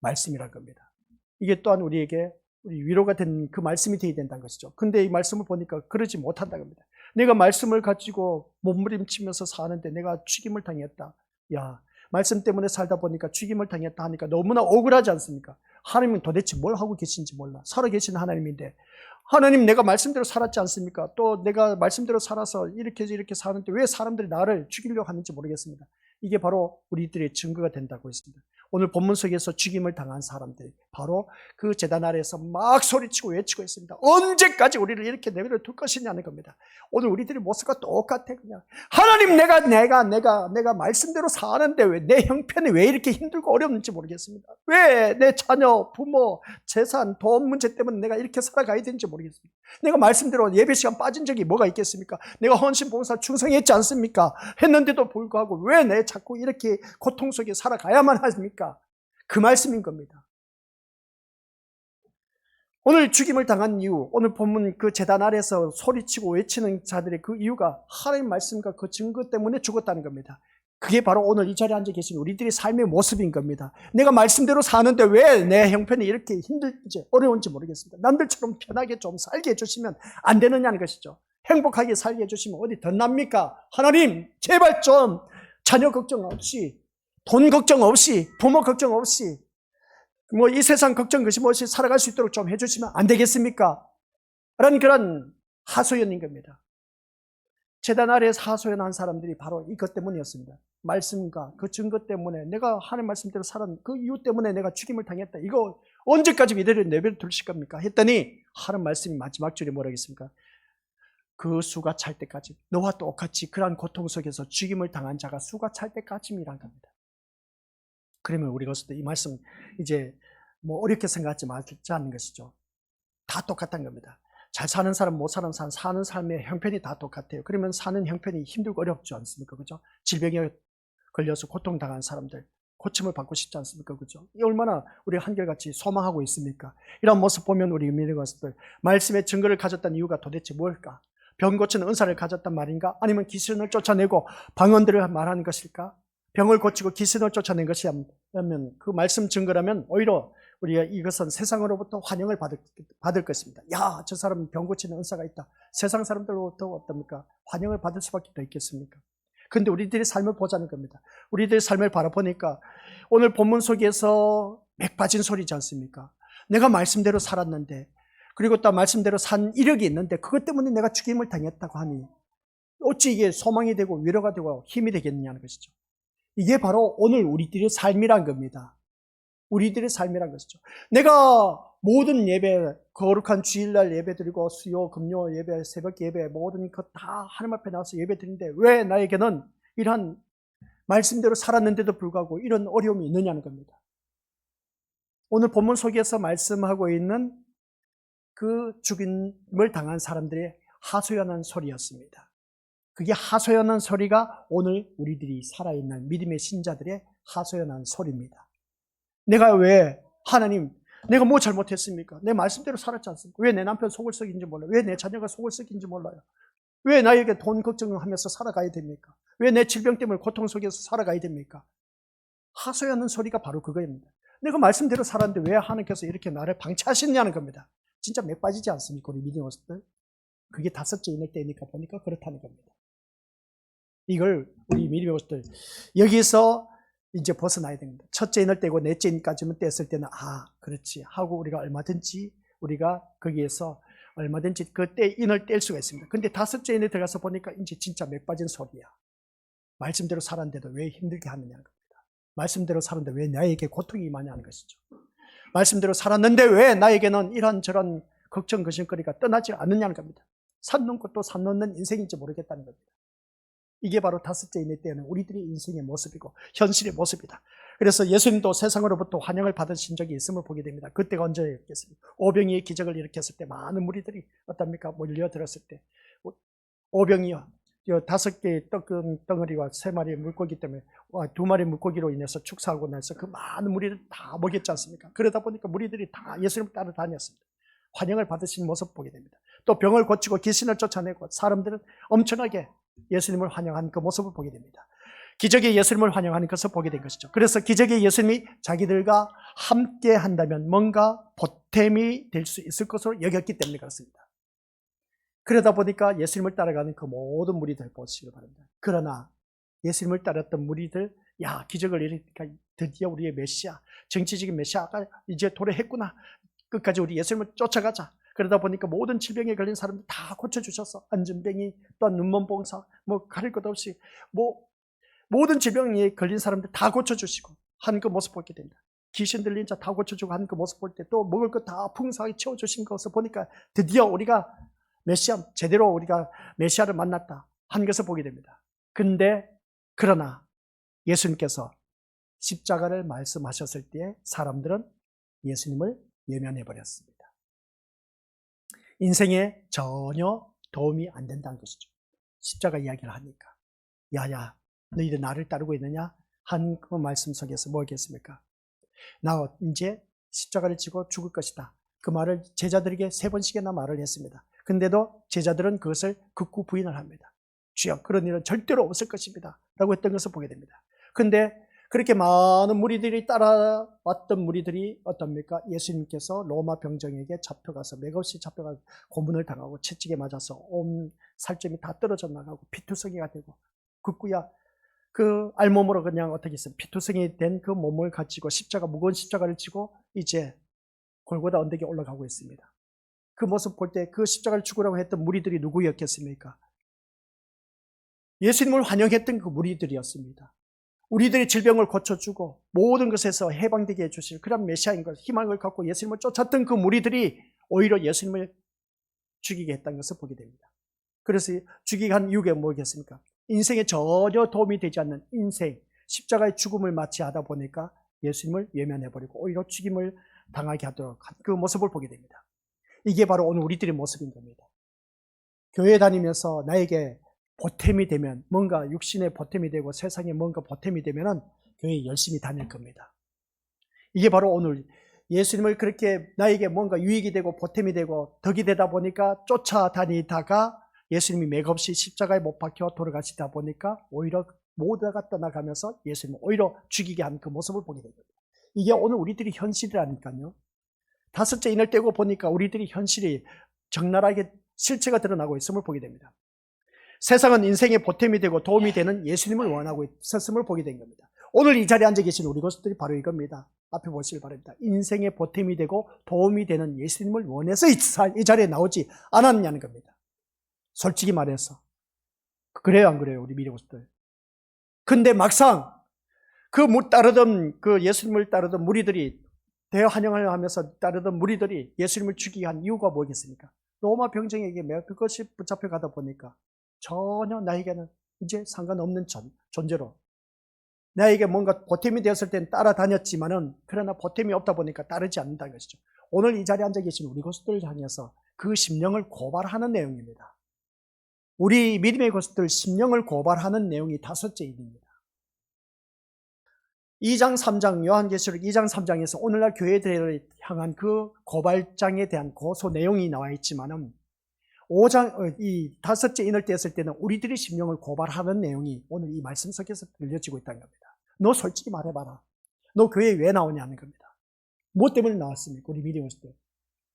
A: 말씀이란 겁니다. 이게 또한 우리에게 위로가 된 그 말씀이 되어야 된다는 것이죠. 근데 이 말씀을 보니까 그러지 못한다는 겁니다. 내가 말씀을 가지고 몸부림치면서 사는데 내가 죽임을 당했다. 야, 말씀 때문에 살다 보니까 죽임을 당했다 하니까 너무나 억울하지 않습니까? 하나님은 도대체 뭘 하고 계신지 몰라. 살아계신 하나님인데, 하나님 내가 말씀대로 살았지 않습니까? 또 내가 말씀대로 살아서 이렇게 사는데 왜 사람들이 나를 죽이려고 하는지 모르겠습니다. 이게 바로 우리들의 증거가 된다고 했습니다. 오늘 본문 속에서 죽임을 당한 사람들이 바로 그 제단 아래에서 막 소리치고 외치고 있습니다. 언제까지 우리를 이렇게 내버려 둘 것이냐는 겁니다. 오늘 우리들의 모습과 똑같아. 그냥 하나님 내가 말씀대로 사는데 왜 내 형편이 왜 이렇게 힘들고 어렵는지 모르겠습니다. 왜 내 자녀, 부모, 재산, 돈 문제 때문에 내가 이렇게 살아가야 되는지 모르겠습니다. 내가 말씀대로 예배 시간 빠진 적이 뭐가 있겠습니까? 내가 헌신 봉사 충성했지 않습니까? 했는데도 불구하고 왜 내 자꾸 이렇게 고통 속에 살아가야만 합니까? 그 말씀인 겁니다. 오늘 죽임을 당한 이유, 오늘 본문 그 제단 아래서 소리치고 외치는 자들의 그 이유가 하나님 말씀과 그 증거 때문에 죽었다는 겁니다. 그게 바로 오늘 이 자리에 앉아 계신 우리들의 삶의 모습인 겁니다. 내가 말씀대로 사는데 왜 내 형편이 이렇게 힘들지, 어려운지 모르겠습니다. 남들처럼 편하게 좀 살게 해주시면 안 되느냐는 것이죠. 행복하게 살게 해주시면 어디 덧납니까? 하나님, 제발 좀 자녀 걱정 없이, 돈 걱정 없이, 부모 걱정 없이, 뭐 이 세상 걱정 없이 살아갈 수 있도록 좀 해주시면 안 되겠습니까? 라는 그런 하소연인 겁니다. 제단 아래에서 하소연한 사람들이 바로 이것 때문이었습니다. 말씀과 그 증거 때문에 내가 하나님 말씀대로 살았는 그 이유 때문에 내가 죽임을 당했다. 이거 언제까지 이대로 내버려 두실 겁니까? 했더니 하나님 말씀이 마지막 줄에 뭐라고 했습니까? 그 수가 찰 때까지, 너와 똑같이 그러한 고통 속에서 죽임을 당한 자가 수가 찰 때까지이란 겁니다. 그러면 우리가 이 말씀 이제 뭐 어렵게 생각하지 말지 않는 것이죠. 다 똑같다는 겁니다. 잘 사는 사람, 못 사는 사람, 사는 삶의 형편이 다 똑같아요. 그러면 사는 형편이 힘들고 어렵지 않습니까? 그죠? 질병에 걸려서 고통당한 사람들, 고침을 받고 싶지 않습니까? 그죠? 이 얼마나 우리 한결같이 소망하고 있습니까? 이런 모습 보면 우리 믿는 것들, 말씀의 증거를 가졌다는 이유가 도대체 뭘까? 병 고치는 은사를 가졌단 말인가? 아니면 귀신을 쫓아내고 방언들을 말하는 것일까? 병을 고치고 귀신을 쫓아낸 것이라면 그 말씀 증거라면 오히려 우리가 이것은 세상으로부터 환영을 받을 것입니다. 야, 저 사람은 병 고치는 은사가 있다. 세상 사람들로부터 어떻습니까? 환영을 받을 수밖에 더 있겠습니까? 그런데 우리들의 삶을 보자는 겁니다. 우리들의 삶을 바라보니까 오늘 본문 속에서 맥 빠진 소리지 않습니까? 내가 말씀대로 살았는데, 그리고 또 말씀대로 산 이력이 있는데 그것 때문에 내가 죽임을 당했다고 하니 어찌 이게 소망이 되고 위로가 되고 힘이 되겠느냐는 것이죠. 이게 바로 오늘 우리들의 삶이란 겁니다. 우리들의 삶이란 것이죠. 내가 모든 예배, 거룩한 주일날 예배 드리고 수요, 금요 예배, 새벽 예배 모든 것 다 하나님 앞에 나와서 예배 드리는데 왜 나에게는 이러한 말씀대로 살았는데도 불구하고 이런 어려움이 있느냐는 겁니다. 오늘 본문 속에서 말씀하고 있는 그 죽임을 당한 사람들의 하소연한 소리였습니다. 그게 하소연한 소리가 오늘 우리들이 살아있는 믿음의 신자들의 하소연한 소리입니다. 내가 왜 하나님, 내가 뭐 잘못했습니까? 내 말씀대로 살았지 않습니까? 왜 내 남편 속을 썩인지 몰라요? 왜 내 자녀가 속을 썩인지 몰라요? 왜 나에게 돈 걱정하면서 살아가야 됩니까? 왜 내 질병 때문에 고통 속에서 살아가야 됩니까? 하소연하는 소리가 바로 그거입니다. 내가 말씀대로 살았는데 왜 하나님께서 이렇게 나를 방치하시느냐는 겁니다. 진짜 맥 빠지지 않습니까? 우리 믿음의 모습들. 그게 다섯째 인을 때니까 보니까 그렇다는 겁니다. 이걸 우리 믿음의 모습들 여기서 이제 벗어나야 됩니다. 첫째 인을 떼고 넷째 인까지만 뗐을 때는 그렇지 하고 우리가 얼마든지 우리가 거기에서 얼마든지 그 인을 뗄 수가 있습니다. 근데 다섯째 인에 들어가서 보니까 이제 진짜 맥 빠진 소리야. 말씀대로 살았는데도 왜 힘들게 하느냐는 겁니다. 말씀대로 살았는데 왜 나에게 고통이 많이 하는 것이죠. 말씀대로 살았는데 왜 나에게는 이런저런 걱정, 거심거리가 떠나지 않느냐는 겁니다. 산 넘고 또 산 넘는 인생인지 모르겠다는 겁니다. 이게 바로 다섯째 인의 때는 우리들의 인생의 모습이고 현실의 모습이다. 그래서 예수님도 세상으로부터 환영을 받으신 적이 있음을 보게 됩니다. 그때가 언제였겠습니까? 오병이의 기적을 일으켰을 때 많은 무리들이 어떻습니까? 몰려들었을 때 오병이요, 5개의 덩어리와 3마리의 물고기 때문에 2마리의 물고기로 인해서 축사하고 나서 그 많은 무리를 다 먹였지 않습니까? 그러다 보니까 무리들이 다 예수님을 따라다녔습니다. 환영을 받으신 모습 보게 됩니다. 또 병을 고치고 귀신을 쫓아내고 사람들은 엄청나게 예수님을 환영한 그 모습을 보게 됩니다. 기적의 예수님을 환영하는 것을 보게 된 것이죠. 그래서 기적의 예수님이 자기들과 함께 한다면 뭔가 보탬이 될 수 있을 것으로 여겼기 때문에 그렇습니다. 그러다 보니까 예수님을 따라가는 그 모든 무리들 보시기 바랍니다. 그러나 예수님을 따랐던 무리들, 기적을 일으키니까 드디어 우리의 메시아, 정치적인 메시아가 이제 도래했구나. 끝까지 우리 예수님을 쫓아가자. 그러다 보니까 모든 질병에 걸린 사람들 다 고쳐주셔서 안전병이, 또 눈먼봉사, 가릴 것 없이 모든 질병에 걸린 사람들 다 고쳐주시고 하는 그 모습 보게 됩니다. 귀신 들린 자 다 고쳐주고 하는 그 모습 볼 때 또 먹을 것 다 풍성하게 채워주신 것을 보니까 드디어 우리가 제대로 우리가 메시아를 만났다 하는 것을 보게 됩니다. 그러나 예수님께서 십자가를 말씀하셨을 때 사람들은 예수님을 외면해버렸습니다. 인생에 전혀 도움이 안 된다는 것이죠. 십자가 이야기를 하니까. 야야, 너희들 나를 따르고 있느냐? 한 그 말씀 속에서 뭐겠습니까? 나 이제 십자가를 지고 죽을 것이다. 그 말을 제자들에게 3번씩이나 말을 했습니다. 근데도 제자들은 그것을 극구 부인을 합니다. 주여, 그런 일은 절대로 없을 것입니다. 라고 했던 것을 보게 됩니다. 그런데 그렇게 많은 무리들이 따라왔던 무리들이 어떻습니까? 예수님께서 로마 병정에게 잡혀가서 맥없이 잡혀가서 고문을 당하고 채찍에 맞아서 온 살점이 다 떨어져 나가고 피투성이가 되고 극구야 그 알몸으로 그냥 어떻게 했어요? 피투성이 된 그 몸을 가지고 무거운 십자가를 지고 이제 골고다 언덕에 올라가고 있습니다. 그 모습 볼 때 그 십자가를 죽으라고 했던 무리들이 누구였겠습니까? 예수님을 환영했던 그 무리들이었습니다. 우리들의 질병을 고쳐주고 모든 것에서 해방되게 해주실 그런 메시아인 것, 희망을 갖고 예수님을 쫓았던 그 무리들이 오히려 예수님을 죽이게 했다는 것을 보게 됩니다. 그래서 죽이게 한 이유가 뭐겠습니까? 인생에 전혀 도움이 되지 않는 인생, 십자가의 죽음을 맞이하다 보니까 예수님을 외면해버리고 오히려 죽임을 당하게 하도록 한 그 모습을 보게 됩니다. 이게 바로 오늘 우리들의 모습인 겁니다. 교회 다니면서 나에게 보탬이 되면, 뭔가 육신의 보탬이 되고 세상에 뭔가 보탬이 되면은 교회에 열심히 다닐 겁니다. 이게 바로 오늘 예수님을 그렇게 나에게 뭔가 유익이 되고 보탬이 되고 덕이 되다 보니까 쫓아다니다가 예수님이 맥없이 십자가에 못 박혀 돌아가시다 보니까 오히려 모두가 떠나가면서 예수님을 오히려 죽이게 한 그 모습을 보게 됩니다. 이게 오늘 우리들이 현실이라니까요. 다섯째 인을 떼고 보니까 우리들이 현실이 적나라하게 실체가 드러나고 있음을 보게 됩니다. 세상은 인생의 보탬이 되고 도움이 되는 예수님을 원하고 있었음을 보게 된 겁니다. 오늘 이 자리에 앉아 계신 우리 것들이 바로 이겁니다. 앞에 보시길 바랍니다. 인생의 보탬이 되고 도움이 되는 예수님을 원해서 이 자리에 나오지 않았냐는 겁니다. 솔직히 말해서. 그래요, 안 그래요, 우리 미래 것들? 근데 막상 그 예수님을 따르던 무리들이 대환영을 하면서 따르던 무리들이 예수님을 죽이게 한 이유가 뭐겠습니까? 로마 병정에게 그것이 붙잡혀 가다 보니까 전혀 나에게는 이제 상관없는 존재로 나에게 뭔가 보탬이 되었을 땐 따라다녔지만은 그러나 보탬이 없다 보니까 따르지 않는다는 것이죠. 오늘 이 자리에 앉아 계신 우리 것들을 향해서 그 심령을 고발하는 내용입니다. 우리 믿음의 것들 심령을 고발하는 내용이 다섯째 일입니다. 2장 3장 요한계시록 2장 3장에서 오늘날 교회들을 향한 그 고발장에 대한 고소 내용이 나와 있지만은 5장 이 다섯째 인을 떼었을 때는 우리들의 심령을 고발하는 내용이 오늘 이 말씀 속에서 들려지고 있다는 겁니다. 너 솔직히 말해봐라. 너 교회에 왜 나오냐는 겁니다. 뭐 때문에 나왔습니까? 우리 믿음의 것들.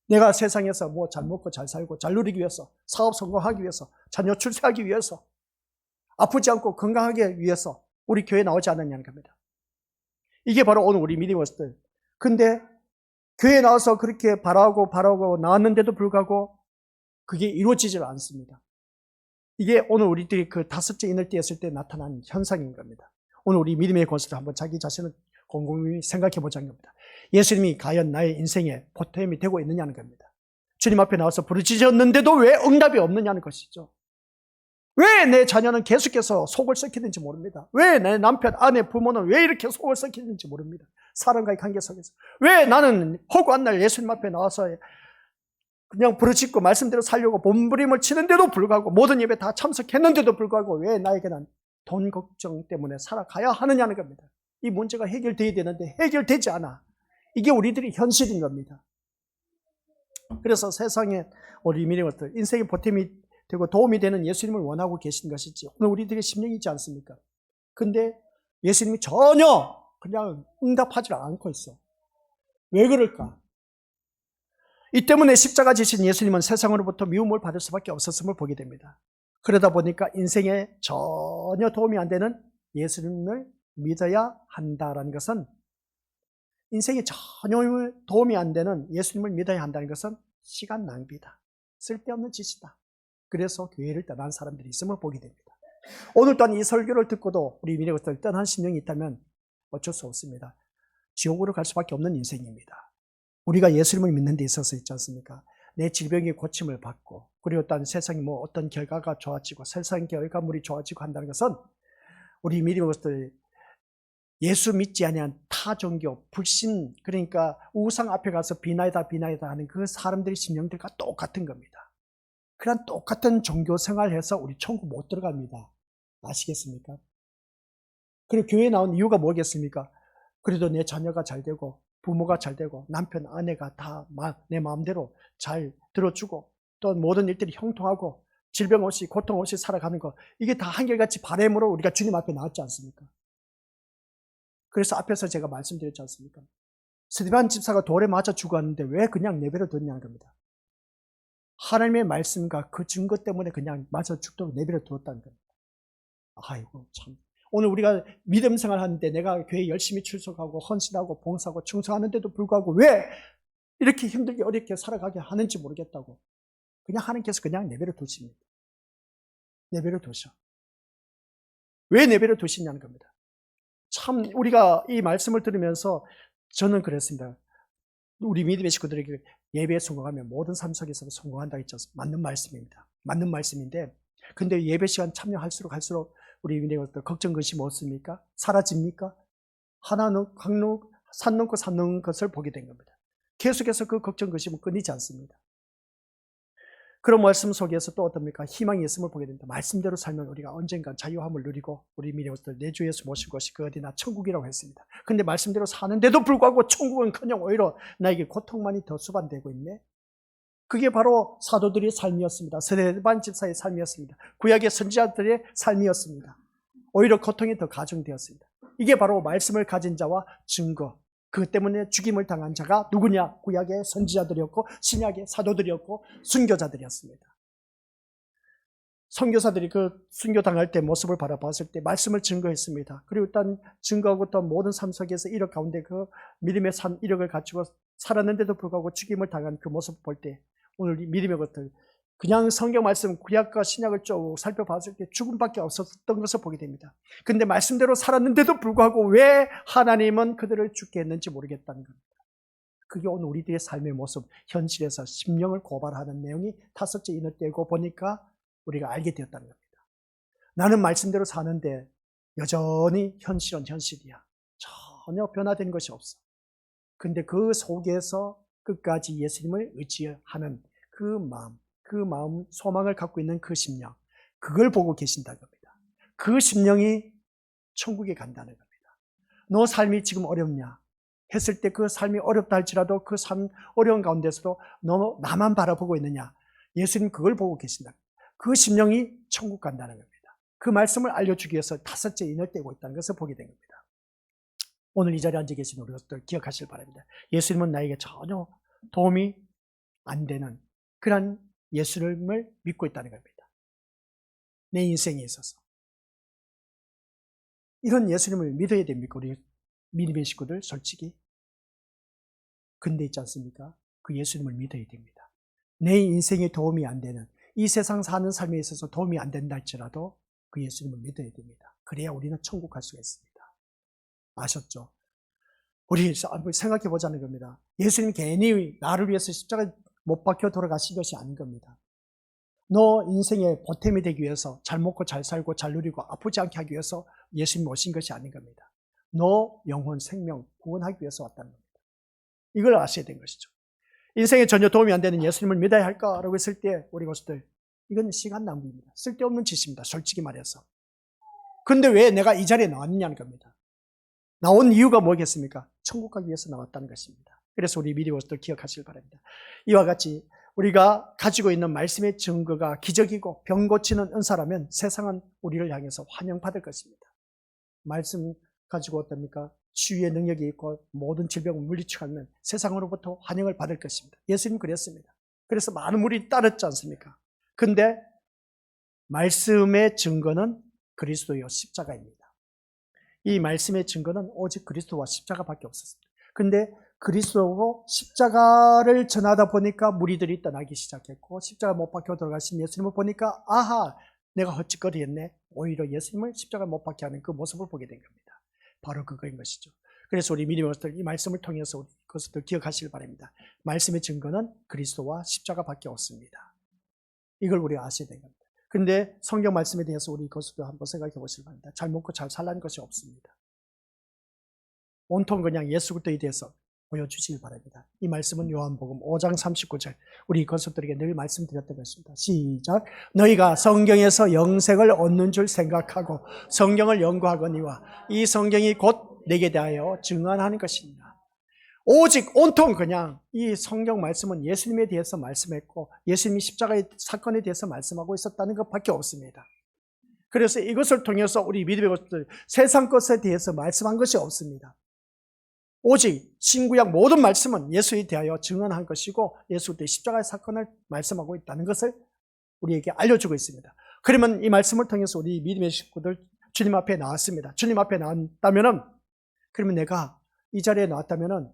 A: 내가 세상에서 뭐 잘 먹고 잘 살고 잘 누리기 위해서, 사업 성공하기 위해서, 자녀 출세하기 위해서, 아프지 않고 건강하기 위해서 우리 교회에 나오지 않았냐는 겁니다. 이게 바로 오늘 우리 믿음의 것들. 근데 교회에 나와서 그렇게 바라고 나왔는데도 불구하고 그게 이루어지질 않습니다. 이게 오늘 우리들이 그 다섯째 인을 떼었을 때 나타난 현상인 겁니다. 오늘 우리 믿음의 것을 한번 자기 자신을 곰곰이 생각해 보자는 겁니다. 예수님이 과연 나의 인생에 보탬이 되고 있느냐는 겁니다. 주님 앞에 나와서 부르짖었는데도 왜 응답이 없느냐는 것이죠. 왜 내 자녀는 계속해서 속을 썩히는지 모릅니다. 왜 내 남편, 아내, 부모는 왜 이렇게 속을 썩히는지 모릅니다. 사람과의 관계 속에서. 왜 나는 허구한 날 예수님 앞에 나와서 그냥 부르짖고 말씀대로 살려고 몸부림을 치는데도 불구하고 모든 예배 다 참석했는데도 불구하고 왜 나에게는 돈 걱정 때문에 살아가야 하느냐는 겁니다. 이 문제가 해결돼야 되는데 해결되지 않아. 이게 우리들이 현실인 겁니다. 그래서 세상에 우리 믿음들 인생의 보탬이 되고 도움이 되는 예수님을 원하고 계신 것이지 오늘 우리들의 심령이지 않습니까? 근데 예수님이 전혀 그냥 응답하지 않고 있어. 왜 그럴까? 이 때문에 십자가 지신 예수님은 세상으로부터 미움을 받을 수밖에 없었음을 보게 됩니다. 그러다 보니까 인생에 전혀 도움이 안 되는 예수님을 믿어야 한다라는 것은 인생에 전혀 도움이 안 되는 예수님을 믿어야 한다는 것은 시간 낭비다. 쓸데없는 짓이다. 그래서 교회를 떠난 사람들이 있음을 보게 됩니다. 오늘 또한 이 설교를 듣고도 우리 믿음의 것들 떠난 심령이 있다면 어쩔 수 없습니다. 지옥으로 갈 수밖에 없는 인생입니다. 우리가 예수님을 믿는 데 있어서 있지 않습니까? 내 질병이 고침을 받고 그리고 또한 세상이 뭐 어떤 결과가 좋아지고 세상 결과물이 좋아지고 한다는 것은 우리 믿음의 것들 예수 믿지 아니한 타 종교, 불신, 그러니까 우상 앞에 가서 비나이다 하는 그 사람들의 심령들과 똑같은 겁니다. 그런 똑같은 종교 생활해서 우리 천국 못 들어갑니다. 아시겠습니까? 그리고 교회에 나온 이유가 뭐겠습니까? 그래도 내 자녀가 잘 되고 부모가 잘 되고 남편, 아내가 다 내 마음대로 잘 들어주고 또 모든 일들이 형통하고 질병 없이 고통 없이 살아가는 것, 이게 다 한결같이 바람으로 우리가 주님 앞에 나왔지 않습니까? 그래서 앞에서 제가 말씀드렸지 않습니까? 스데반 집사가 돌에 맞아 죽었는데 왜 그냥 내버려 뒀냐는 겁니다. 하나님의 말씀과 그 증거 때문에 그냥 맞아 죽도록 내버려 두었다는 겁니다. 아이고 참, 오늘 우리가 믿음 생활하는데 내가 교회 열심히 출석하고 헌신하고 봉사하고 충성하는데도 불구하고 왜 이렇게 힘들게 어렵게 살아가게 하는지 모르겠다고 그냥 하나님께서 그냥 내버려 두십니다. 내버려 두셔. 왜 내버려 두시냐는 겁니다. 참 우리가 이 말씀을 들으면서 저는 그랬습니다. 우리 믿음의 식구들에게 예배에 성공하면 모든 삶 속에서 성공한다고 했죠. 맞는 말씀입니다. 맞는 말씀인데, 근데 예배 시간 참여할수록 할수록 우리 믿음의 것들 걱정 근심 없습니까? 사라집니까? 하나는 산 넘고 산 넘는 것을 보게 된 겁니다. 계속해서 그 걱정 근심은 끊이지 않습니다. 그런 말씀 속에서 또 어떻습니까? 희망이 있음을 보게 됩니다. 말씀대로 살면 우리가 언젠가 자유함을 누리고 우리 믿음의 것들 내 주 예수 모실 것이 그 어디나 천국이라고 했습니다. 근데 말씀대로 사는데도 불구하고 천국은커녕 오히려 나에게 고통만이 더 수반되고 있네. 그게 바로 사도들의 삶이었습니다. 스데반 집사의 삶이었습니다. 구약의 선지자들의 삶이었습니다. 오히려 고통이 더 가중되었습니다. 이게 바로 말씀을 가진 자와 증거, 그것 때문에 죽임을 당한 자가 누구냐? 구약의 선지자들이었고 신약의 사도들이었고 순교자들이었습니다. 선교사들이 그 순교당할 때 모습을 바라봤을 때 말씀을 증거했습니다. 그리고 일단 증거하고 또 모든 삶 속에서 이력 가운데 그 믿음의 산 이력을 갖추고 살았는데도 불구하고 죽임을 당한 그 모습을 볼 때 오늘 믿음의 것들 그냥 성경 말씀 구약과 신약을 쭉 살펴봤을 때 죽음밖에 없었던 것을 보게 됩니다. 근데 말씀대로 살았는데도 불구하고 왜 하나님은 그들을 죽게 했는지 모르겠다는 겁니다. 그게 오늘 우리들의 삶의 모습, 현실에서 심령을 고발하는 내용이 5째 인을 떼고 보니까 우리가 알게 되었다는 겁니다. 나는 말씀대로 사는데 여전히 현실은 현실이야. 전혀 변화된 것이 없어. 근데 그 속에서 끝까지 예수님을 의지하는 그 마음, 소망을 갖고 있는 그 심령, 그걸 보고 계신다는 겁니다. 그 심령이 천국에 간다는 겁니다. 너 삶이 지금 어렵냐? 했을 때 그 삶이 어렵다 할지라도 그 삶 어려운 가운데서도 너 나만 바라보고 있느냐? 예수님 그걸 보고 계신다. 그 심령이 천국 간다는 겁니다. 그 말씀을 알려주기 위해서 5째 인을 떼고 있다는 것을 보게 된 겁니다. 오늘 이 자리에 앉아 계신 우리 것들 기억하실 바랍니다. 예수님은 나에게 전혀 도움이 안 되는 그런 예수님을 믿고 있다는 겁니다. 내 인생에 있어서. 이런 예수님을 믿어야 됩니까? 우리 믿음의 식구들 솔직히. 근데 있지 않습니까? 그 예수님을 믿어야 됩니다. 내 인생에 도움이 안 되는 이 세상 사는 삶에 있어서 도움이 안 된다 할지라도 그 예수님을 믿어야 됩니다. 그래야 우리는 천국 갈 수가 있습니다. 아셨죠? 우리 생각해 보자는 겁니다. 예수님 괜히 나를 위해서 십자가에 못 박혀 돌아가신 것이 아닌 겁니다. 너 인생에 보탬이 되기 위해서 잘 먹고 잘 살고 잘 누리고 아프지 않게 하기 위해서 예수님 오신 것이 아닌 겁니다. 너 영혼, 생명 구원하기 위해서 왔다는 겁니다. 이걸 아셔야 되는 것이죠. 인생에 전혀 도움이 안 되는 예수님을 믿어야 할까라고 했을 때 우리 것들 이건 시간 낭비입니다. 쓸데없는 짓입니다. 솔직히 말해서. 근데 왜 내가 이 자리에 나왔느냐는 겁니다. 나온 이유가 뭐겠습니까? 천국 가기 위해서 나왔다는 것입니다. 그래서 우리 미리 것들 기억하시길 바랍니다. 이와 같이 우리가 가지고 있는 말씀의 증거가 기적이고 병 고치는 은사라면 세상은 우리를 향해서 환영받을 것입니다. 말씀 가지고 어떻습니까? 치유의 능력이 있고 모든 질병을 물리치면 세상으로부터 환영을 받을 것입니다. 예수님 그랬습니다. 그래서 많은 무리 따랐지 않습니까? 근데 말씀의 증거는 그리스도의 십자가입니다. 이 말씀의 증거는 오직 그리스도와 십자가밖에 없었습니다. 근데 그리스도고 십자가를 전하다 보니까 무리들이 떠나기 시작했고 십자가 못 박혀 돌아가신 예수님을 보니까 아하, 내가 헛짓거리했네. 오히려 예수님을 십자가 못 박혀 하는 그 모습을 보게 된 겁니다. 바로 그거인 것이죠. 그래서 우리 믿음의 것들 이 말씀을 통해서 우리 그것을 기억하시길 바랍니다. 말씀의 증거는 그리스도와 십자가밖에 없습니다. 이걸 우리가 아셔야 되는 겁니다. 근데 성경 말씀에 대해서 우리 그것도 한번 생각해 보시기 바랍니다. 잘 먹고 잘 살라는 것이 없습니다. 온통 그냥 예수 그리스도에 대해서 보여주시길 바랍니다. 이 말씀은 요한복음 5장 39절 우리 건석들에게 늘 말씀드렸던 것입니다. 시작. 너희가 성경에서 영생을 얻는 줄 생각하고 성경을 연구하거니와 이 성경이 곧 내게 대하여 증언하는 것입니다. 오직 온통 그냥 이 성경 말씀은 예수님에 대해서 말씀했고 예수님이 십자가의 사건에 대해서 말씀하고 있었다는 것밖에 없습니다. 그래서 이것을 통해서 우리 믿음의 것들 세상 것에 대해서 말씀한 것이 없습니다. 오직 신구약 모든 말씀은 예수에 대하여 증언한 것이고 예수 때 십자가의 사건을 말씀하고 있다는 것을 우리에게 알려주고 있습니다. 그러면 이 말씀을 통해서 우리 믿음의 식구들 주님 앞에 나왔습니다. 주님 앞에 나왔다면은 그러면 내가 이 자리에 나왔다면은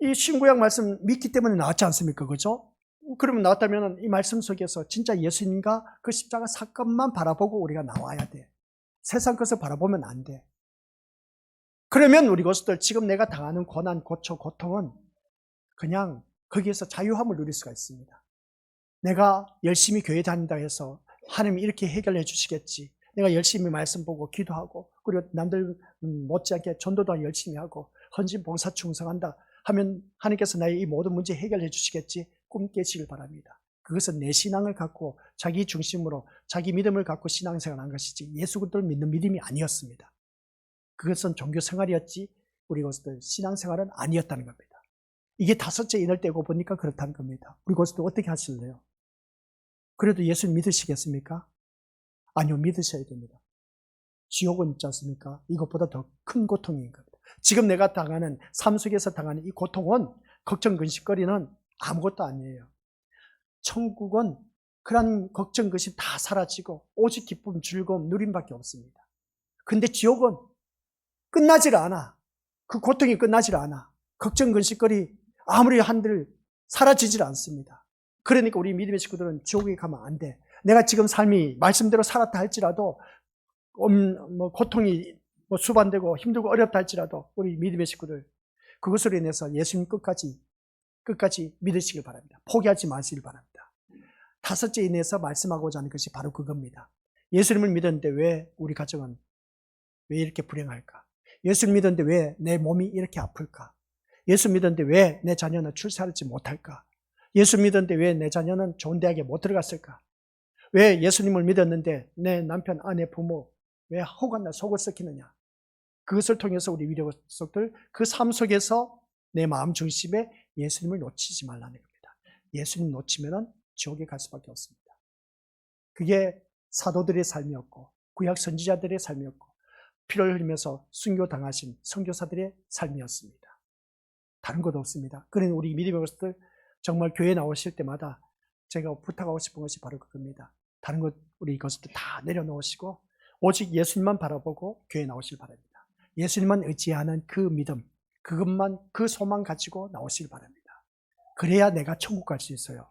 A: 이 신구약 말씀 믿기 때문에 나왔지 않습니까? 그죠? 그러면 나왔다면 이 말씀 속에서 진짜 예수님과 그 십자가 사건만 바라보고 우리가 나와야 돼. 세상 것을 바라보면 안 돼. 그러면 우리 것들 지금 내가 당하는 고난, 고통은 그냥 거기에서 자유함을 누릴 수가 있습니다. 내가 열심히 교회 다닌다 해서 하나님이 이렇게 해결해 주시겠지. 내가 열심히 말씀 보고 기도하고 그리고 남들 못지않게 전도도 열심히 하고 헌신 봉사 충성한다 하면 하나님께서 나의 이 모든 문제 해결해 주시겠지. 꿈 깨시길 바랍니다. 그것은 내 신앙을 갖고 자기 중심으로 자기 믿음을 갖고 신앙생활을 한 것이지 예수 그리스도를 믿는 믿음이 아니었습니다. 그것은 종교 생활이었지 우리 것들 신앙생활은 아니었다는 겁니다. 이게 다섯째 인을 떼고 보니까 그렇다는 겁니다. 우리 것들 어떻게 하실래요? 그래도 예수 믿으시겠습니까? 아니요, 믿으셔야 됩니다. 지옥은 있지 않습니까? 이것보다 더 큰 고통인 겁니다. 지금 내가 당하는 삶 속에서 당하는 이 고통은 걱정 근심거리는 아무것도 아니에요. 천국은 그런 걱정 근심 다 사라지고 오직 기쁨 즐거움 누림밖에 없습니다. 근데 지옥은 끝나질 않아. 그 고통이 끝나질 않아. 걱정 근심거리 아무리 한들 사라지질 않습니다. 그러니까 우리 믿음의 식구들은 지옥에 가면 안 돼. 내가 지금 삶이 말씀대로 살았다 할지라도 고통이 수반되고 힘들고 어렵다 할지라도 우리 믿음의 식구들 그것으로 인해서 예수님 끝까지 믿으시길 바랍니다. 포기하지 마시길 바랍니다. 다섯째 인해서 말씀하고자 하는 것이 바로 그겁니다. 예수님을 믿었는데 왜 우리 가정은 왜 이렇게 불행할까? 예수를 믿었는데 왜 내 몸이 이렇게 아플까? 예수 믿었는데 왜 내 자녀는 출산하지 못할까? 예수 믿었는데 왜 내 자녀는 좋은 대학에 못 들어갔을까? 왜 예수님을 믿었는데 내 남편, 아내, 부모 왜 허간나 속을 썩히느냐? 그것을 통해서 우리 위력속들 그 삶 속에서 내 마음 중심에 예수님을 놓치지 말라는 겁니다. 예수님 놓치면 지옥에 갈 수밖에 없습니다. 그게 사도들의 삶이었고 구약 선지자들의 삶이었고 피를 흘리면서 순교당하신 선교사들의 삶이었습니다. 다른 것 없습니다. 그러니 우리 믿음의 것들 정말 교회 나오실 때마다 제가 부탁하고 싶은 것이 바로 그겁니다. 다른 것 우리 것들 다 내려놓으시고 오직 예수님만 바라보고 교회 나오실 바랍니다. 예수님만 의지하는 그 믿음, 그것만 그 소망 가지고 나오시길 바랍니다. 그래야 내가 천국 갈 수 있어요.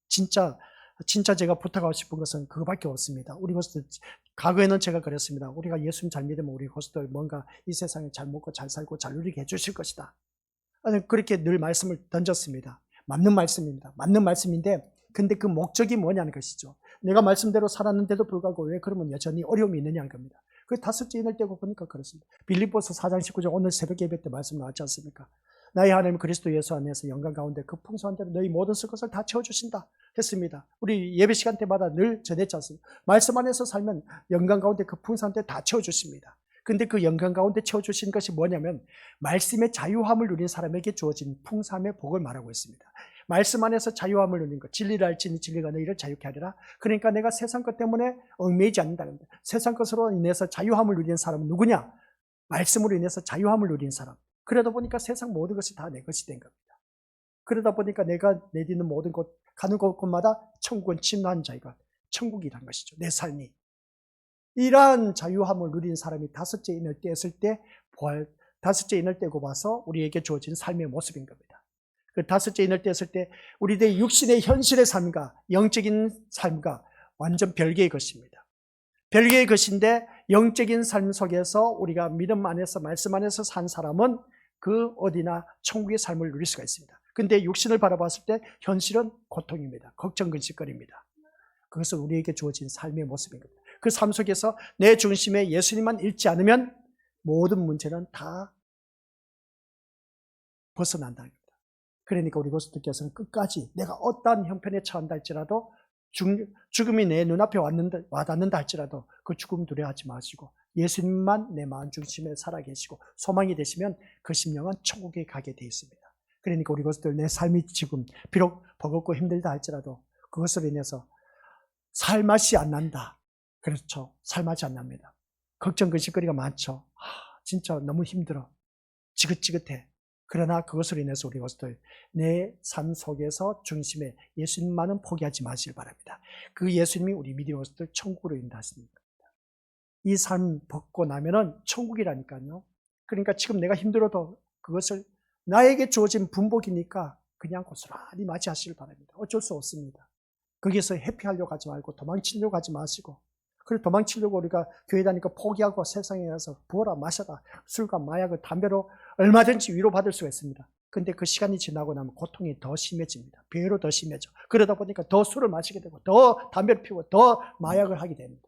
A: 진짜 제가 부탁하고 싶은 것은 그거밖에 없습니다. 우리 것들 과거에는 제가 그랬습니다. 우리가 예수님 잘 믿으면 우리 것들 뭔가 이 세상에 잘 먹고 잘 살고 잘 누리게 해주실 것이다. 그렇게 늘 말씀을 던졌습니다. 맞는 말씀입니다. 맞는 말씀인데 근데 그 목적이 뭐냐는 것이죠. 내가 말씀대로 살았는데도 불구하고 왜 그러면 여전히 어려움이 있느냐는 겁니다. 그 다섯째 인을 떼고 보니까 그렇습니다. 빌립보서 4장 19절 오늘 새벽 예배 때 말씀 나왔지 않습니까? 나의 하나님 그리스도 예수 안에서 영광 가운데 그 풍성한 대로 너희 모든 것 것을 다 채워주신다 했습니다. 우리 예배 시간 때마다 늘 전했지 않습니까? 말씀 안에서 살면 영광 가운데 그 풍성한 데 다 채워주십니다. 근데 그 영광 가운데 채워주신 것이 뭐냐면 말씀의 자유함을 누린 사람에게 주어진 풍성함의 복을 말하고 있습니다. 말씀 안에서 자유함을 누린 것, 진리를 알지니 진리가 너희를 자유케 하리라. 그러니까 내가 세상 것 때문에 얽매이지 않는다는 거예요. 세상 것으로 인해서 자유함을 누리는 사람은 누구냐? 말씀으로 인해서 자유함을 누리는 사람. 그러다 보니까 세상 모든 것이 다 내 것이 된 겁니다. 그러다 보니까 내가 내딛는 모든 곳, 가는 곳마다 천국은 침노한 자이가 천국이란 것이죠. 내 삶이. 이러한 자유함을 누리는 사람이 다섯째 인을 떼었을 때 다섯째 인을 떼고 봐서 우리에게 주어진 삶의 모습인 겁니다. 그 다섯째 인을 떼었을 때 우리들의 육신의 현실의 삶과 영적인 삶과 완전 별개의 것입니다. 별개의 것인데 영적인 삶 속에서 우리가 믿음 안에서 말씀 안에서 산 사람은 그 어디나 천국의 삶을 누릴 수가 있습니다. 근데 육신을 바라봤을 때 현실은 고통입니다. 걱정 근심거리입니다. 그것은 우리에게 주어진 삶의 모습인 겁니다. 그 삶 속에서 내 중심에 예수님만 잃지 않으면 모든 문제는 다 벗어난다는 겁니다. 그러니까 우리 고수들께서는 끝까지 내가 어떠한 형편에 처한다 할지라도 죽음이 내 눈앞에 와닿는다 할지라도 그 죽음 두려워하지 마시고 예수님만 내 마음 중심에 살아계시고 소망이 되시면 그 심령은 천국에 가게 되어 있습니다. 그러니까 우리 것들 내 삶이 지금 비록 버겁고 힘들다 할지라도 그것으로 인해서 살맛이 안 난다. 그렇죠. 살맛이 안 납니다. 걱정 근심거리가 많죠. 진짜 너무 힘들어. 지긋지긋해. 그러나 그것으로 인해서 우리 것들 내 삶 속에서 중심에 예수님만은 포기하지 마시길 바랍니다. 그 예수님이 우리 믿음의 것들 천국으로 인도하십니다. 이 삶 벗고 나면은 천국이라니까요. 그러니까 지금 내가 힘들어도 그것을 나에게 주어진 분복이니까 그냥 고스란히 맞이하시길 바랍니다. 어쩔 수 없습니다. 거기에서 회피하려고 하지 말고 도망치려고 하지 마시고, 그리고 도망치려고 우리가 교회 다니까 포기하고 세상에 가서 부어라 마셔라 술과 마약을 담배로 얼마든지 위로받을 수가 있습니다. 근데 그 시간이 지나고 나면 고통이 더 심해집니다. 배로 더 심해져. 그러다 보니까 더 술을 마시게 되고 더 담배를 피우고 더 마약을 하게 됩니다.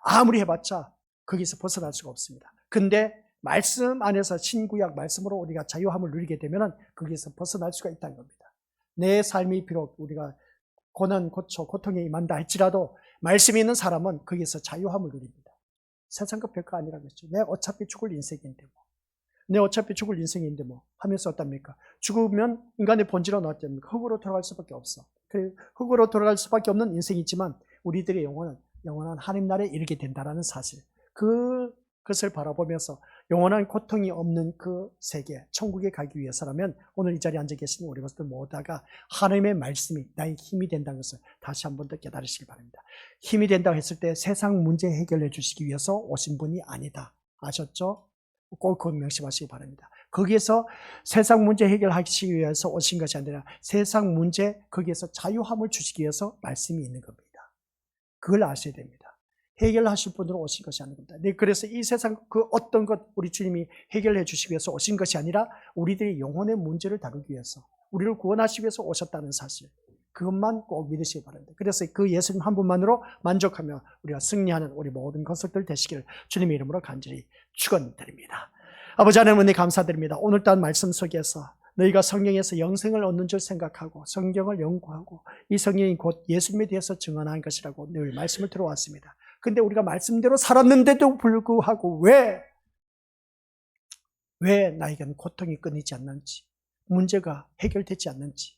A: 아무리 해봤자 거기서 벗어날 수가 없습니다. 근데 말씀 안에서 신구약 말씀으로 우리가 자유함을 누리게 되면 거기서 벗어날 수가 있다는 겁니다. 내 삶이 비록 우리가 고난, 고통에 임한다 할지라도 말씀이 있는 사람은 거기서 자유함을 누립니다. 세상 것 별거 아니라겠죠. 내가 어차피 죽을 인생인데 뭐 하면서 어떻습니까? 죽으면 인간의 본질은 어떻습니까? 흙으로 돌아갈 수밖에 없어. 흙으로 돌아갈 수밖에 없는 인생이지만 우리들의 영혼은 영원한 하나님 나라에 이르게 된다는 사실, 그것을 바라보면서 영원한 고통이 없는 그 세계, 천국에 가기 위해서라면 오늘 이 자리에 앉아 계신 우리 것들 모두가 하나님의 말씀이 나의 힘이 된다는 것을 다시 한 번 더 깨달으시기 바랍니다. 힘이 된다고 했을 때 세상 문제 해결해 주시기 위해서 오신 분이 아니다. 아셨죠? 꼭 그걸 명심하시기 바랍니다. 거기에서 세상 문제 해결하시기 위해서 오신 것이 아니라 세상 문제, 거기에서 자유함을 주시기 위해서 말씀이 있는 겁니다. 그걸 아셔야 됩니다. 해결하실 분으로 오신 것이 아닙니다. 네, 그래서 이 세상 그 어떤 것 우리 주님이 해결해 주시기 위해서 오신 것이 아니라 우리들의 영혼의 문제를 다루기 위해서, 우리를 구원하시기 위해서 오셨다는 사실, 그것만 꼭 믿으시기 바랍니다. 그래서 그 예수님 한 분만으로 만족하며 우리가 승리하는 우리 모든 것들 되시기를 주님의 이름으로 간절히 축원드립니다. 아버지 하나님 은혜 감사드립니다. 오늘 또한 말씀 속에서 너희가 성경에서 영생을 얻는 줄 생각하고 성경을 연구하고 이 성경이 곧 예수님에 대해서 증언한 것이라고 늘 말씀을 들어왔습니다. 근데 우리가 말씀대로 살았는데도 불구하고 왜 나에게는 고통이 끊이지 않는지, 문제가 해결되지 않는지,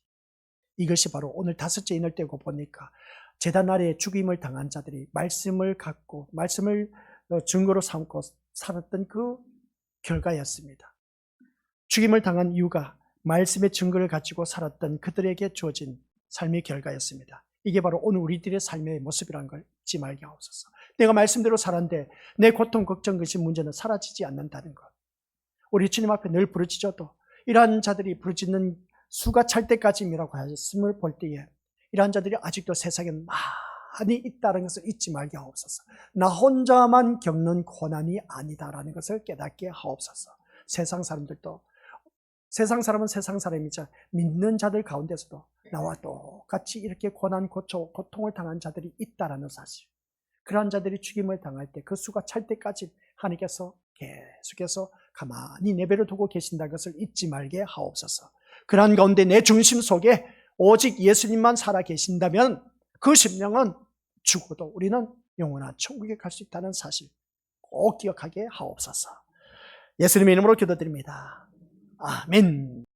A: 이것이 바로 오늘 5째 인을 떼고 보니까 제단 아래에 죽임을 당한 자들이 말씀을 갖고 말씀을 증거로 삼고 살았던 그 결과였습니다. 죽임을 당한 이유가 말씀의 증거를 가지고 살았던 그들에게 주어진 삶의 결과였습니다. 이게 바로 오늘 우리들의 삶의 모습이라는 걸 잊지 말게 하옵소서. 내가 말씀대로 살았는데 내 고통, 걱정, 근심 문제는 사라지지 않는다는 것. 우리 주님 앞에 늘 부르짖어도 이러한 자들이 부르짖는 수가 찰 때까지이라고 하셨음을 볼 때에 이러한 자들이 아직도 세상에 많이 있다는 것을 잊지 말게 하옵소서. 나 혼자만 겪는 고난이 아니다라는 것을 깨닫게 하옵소서. 세상 사람은 세상 사람이자 믿는 자들 가운데서도 나와 똑같이 이렇게 고난, 고통을 당한 자들이 있다라는 사실, 그러한 자들이 죽임을 당할 때 그 수가 찰 때까지 하나님께서 계속해서 가만히 내버려 두고 계신다는 것을 잊지 말게 하옵소서. 그러한 가운데 내 중심 속에 오직 예수님만 살아 계신다면 그 심령은 죽어도 우리는 영원한 천국에 갈 수 있다는 사실 꼭 기억하게 하옵소서. 예수님의 이름으로 기도드립니다. 아멘.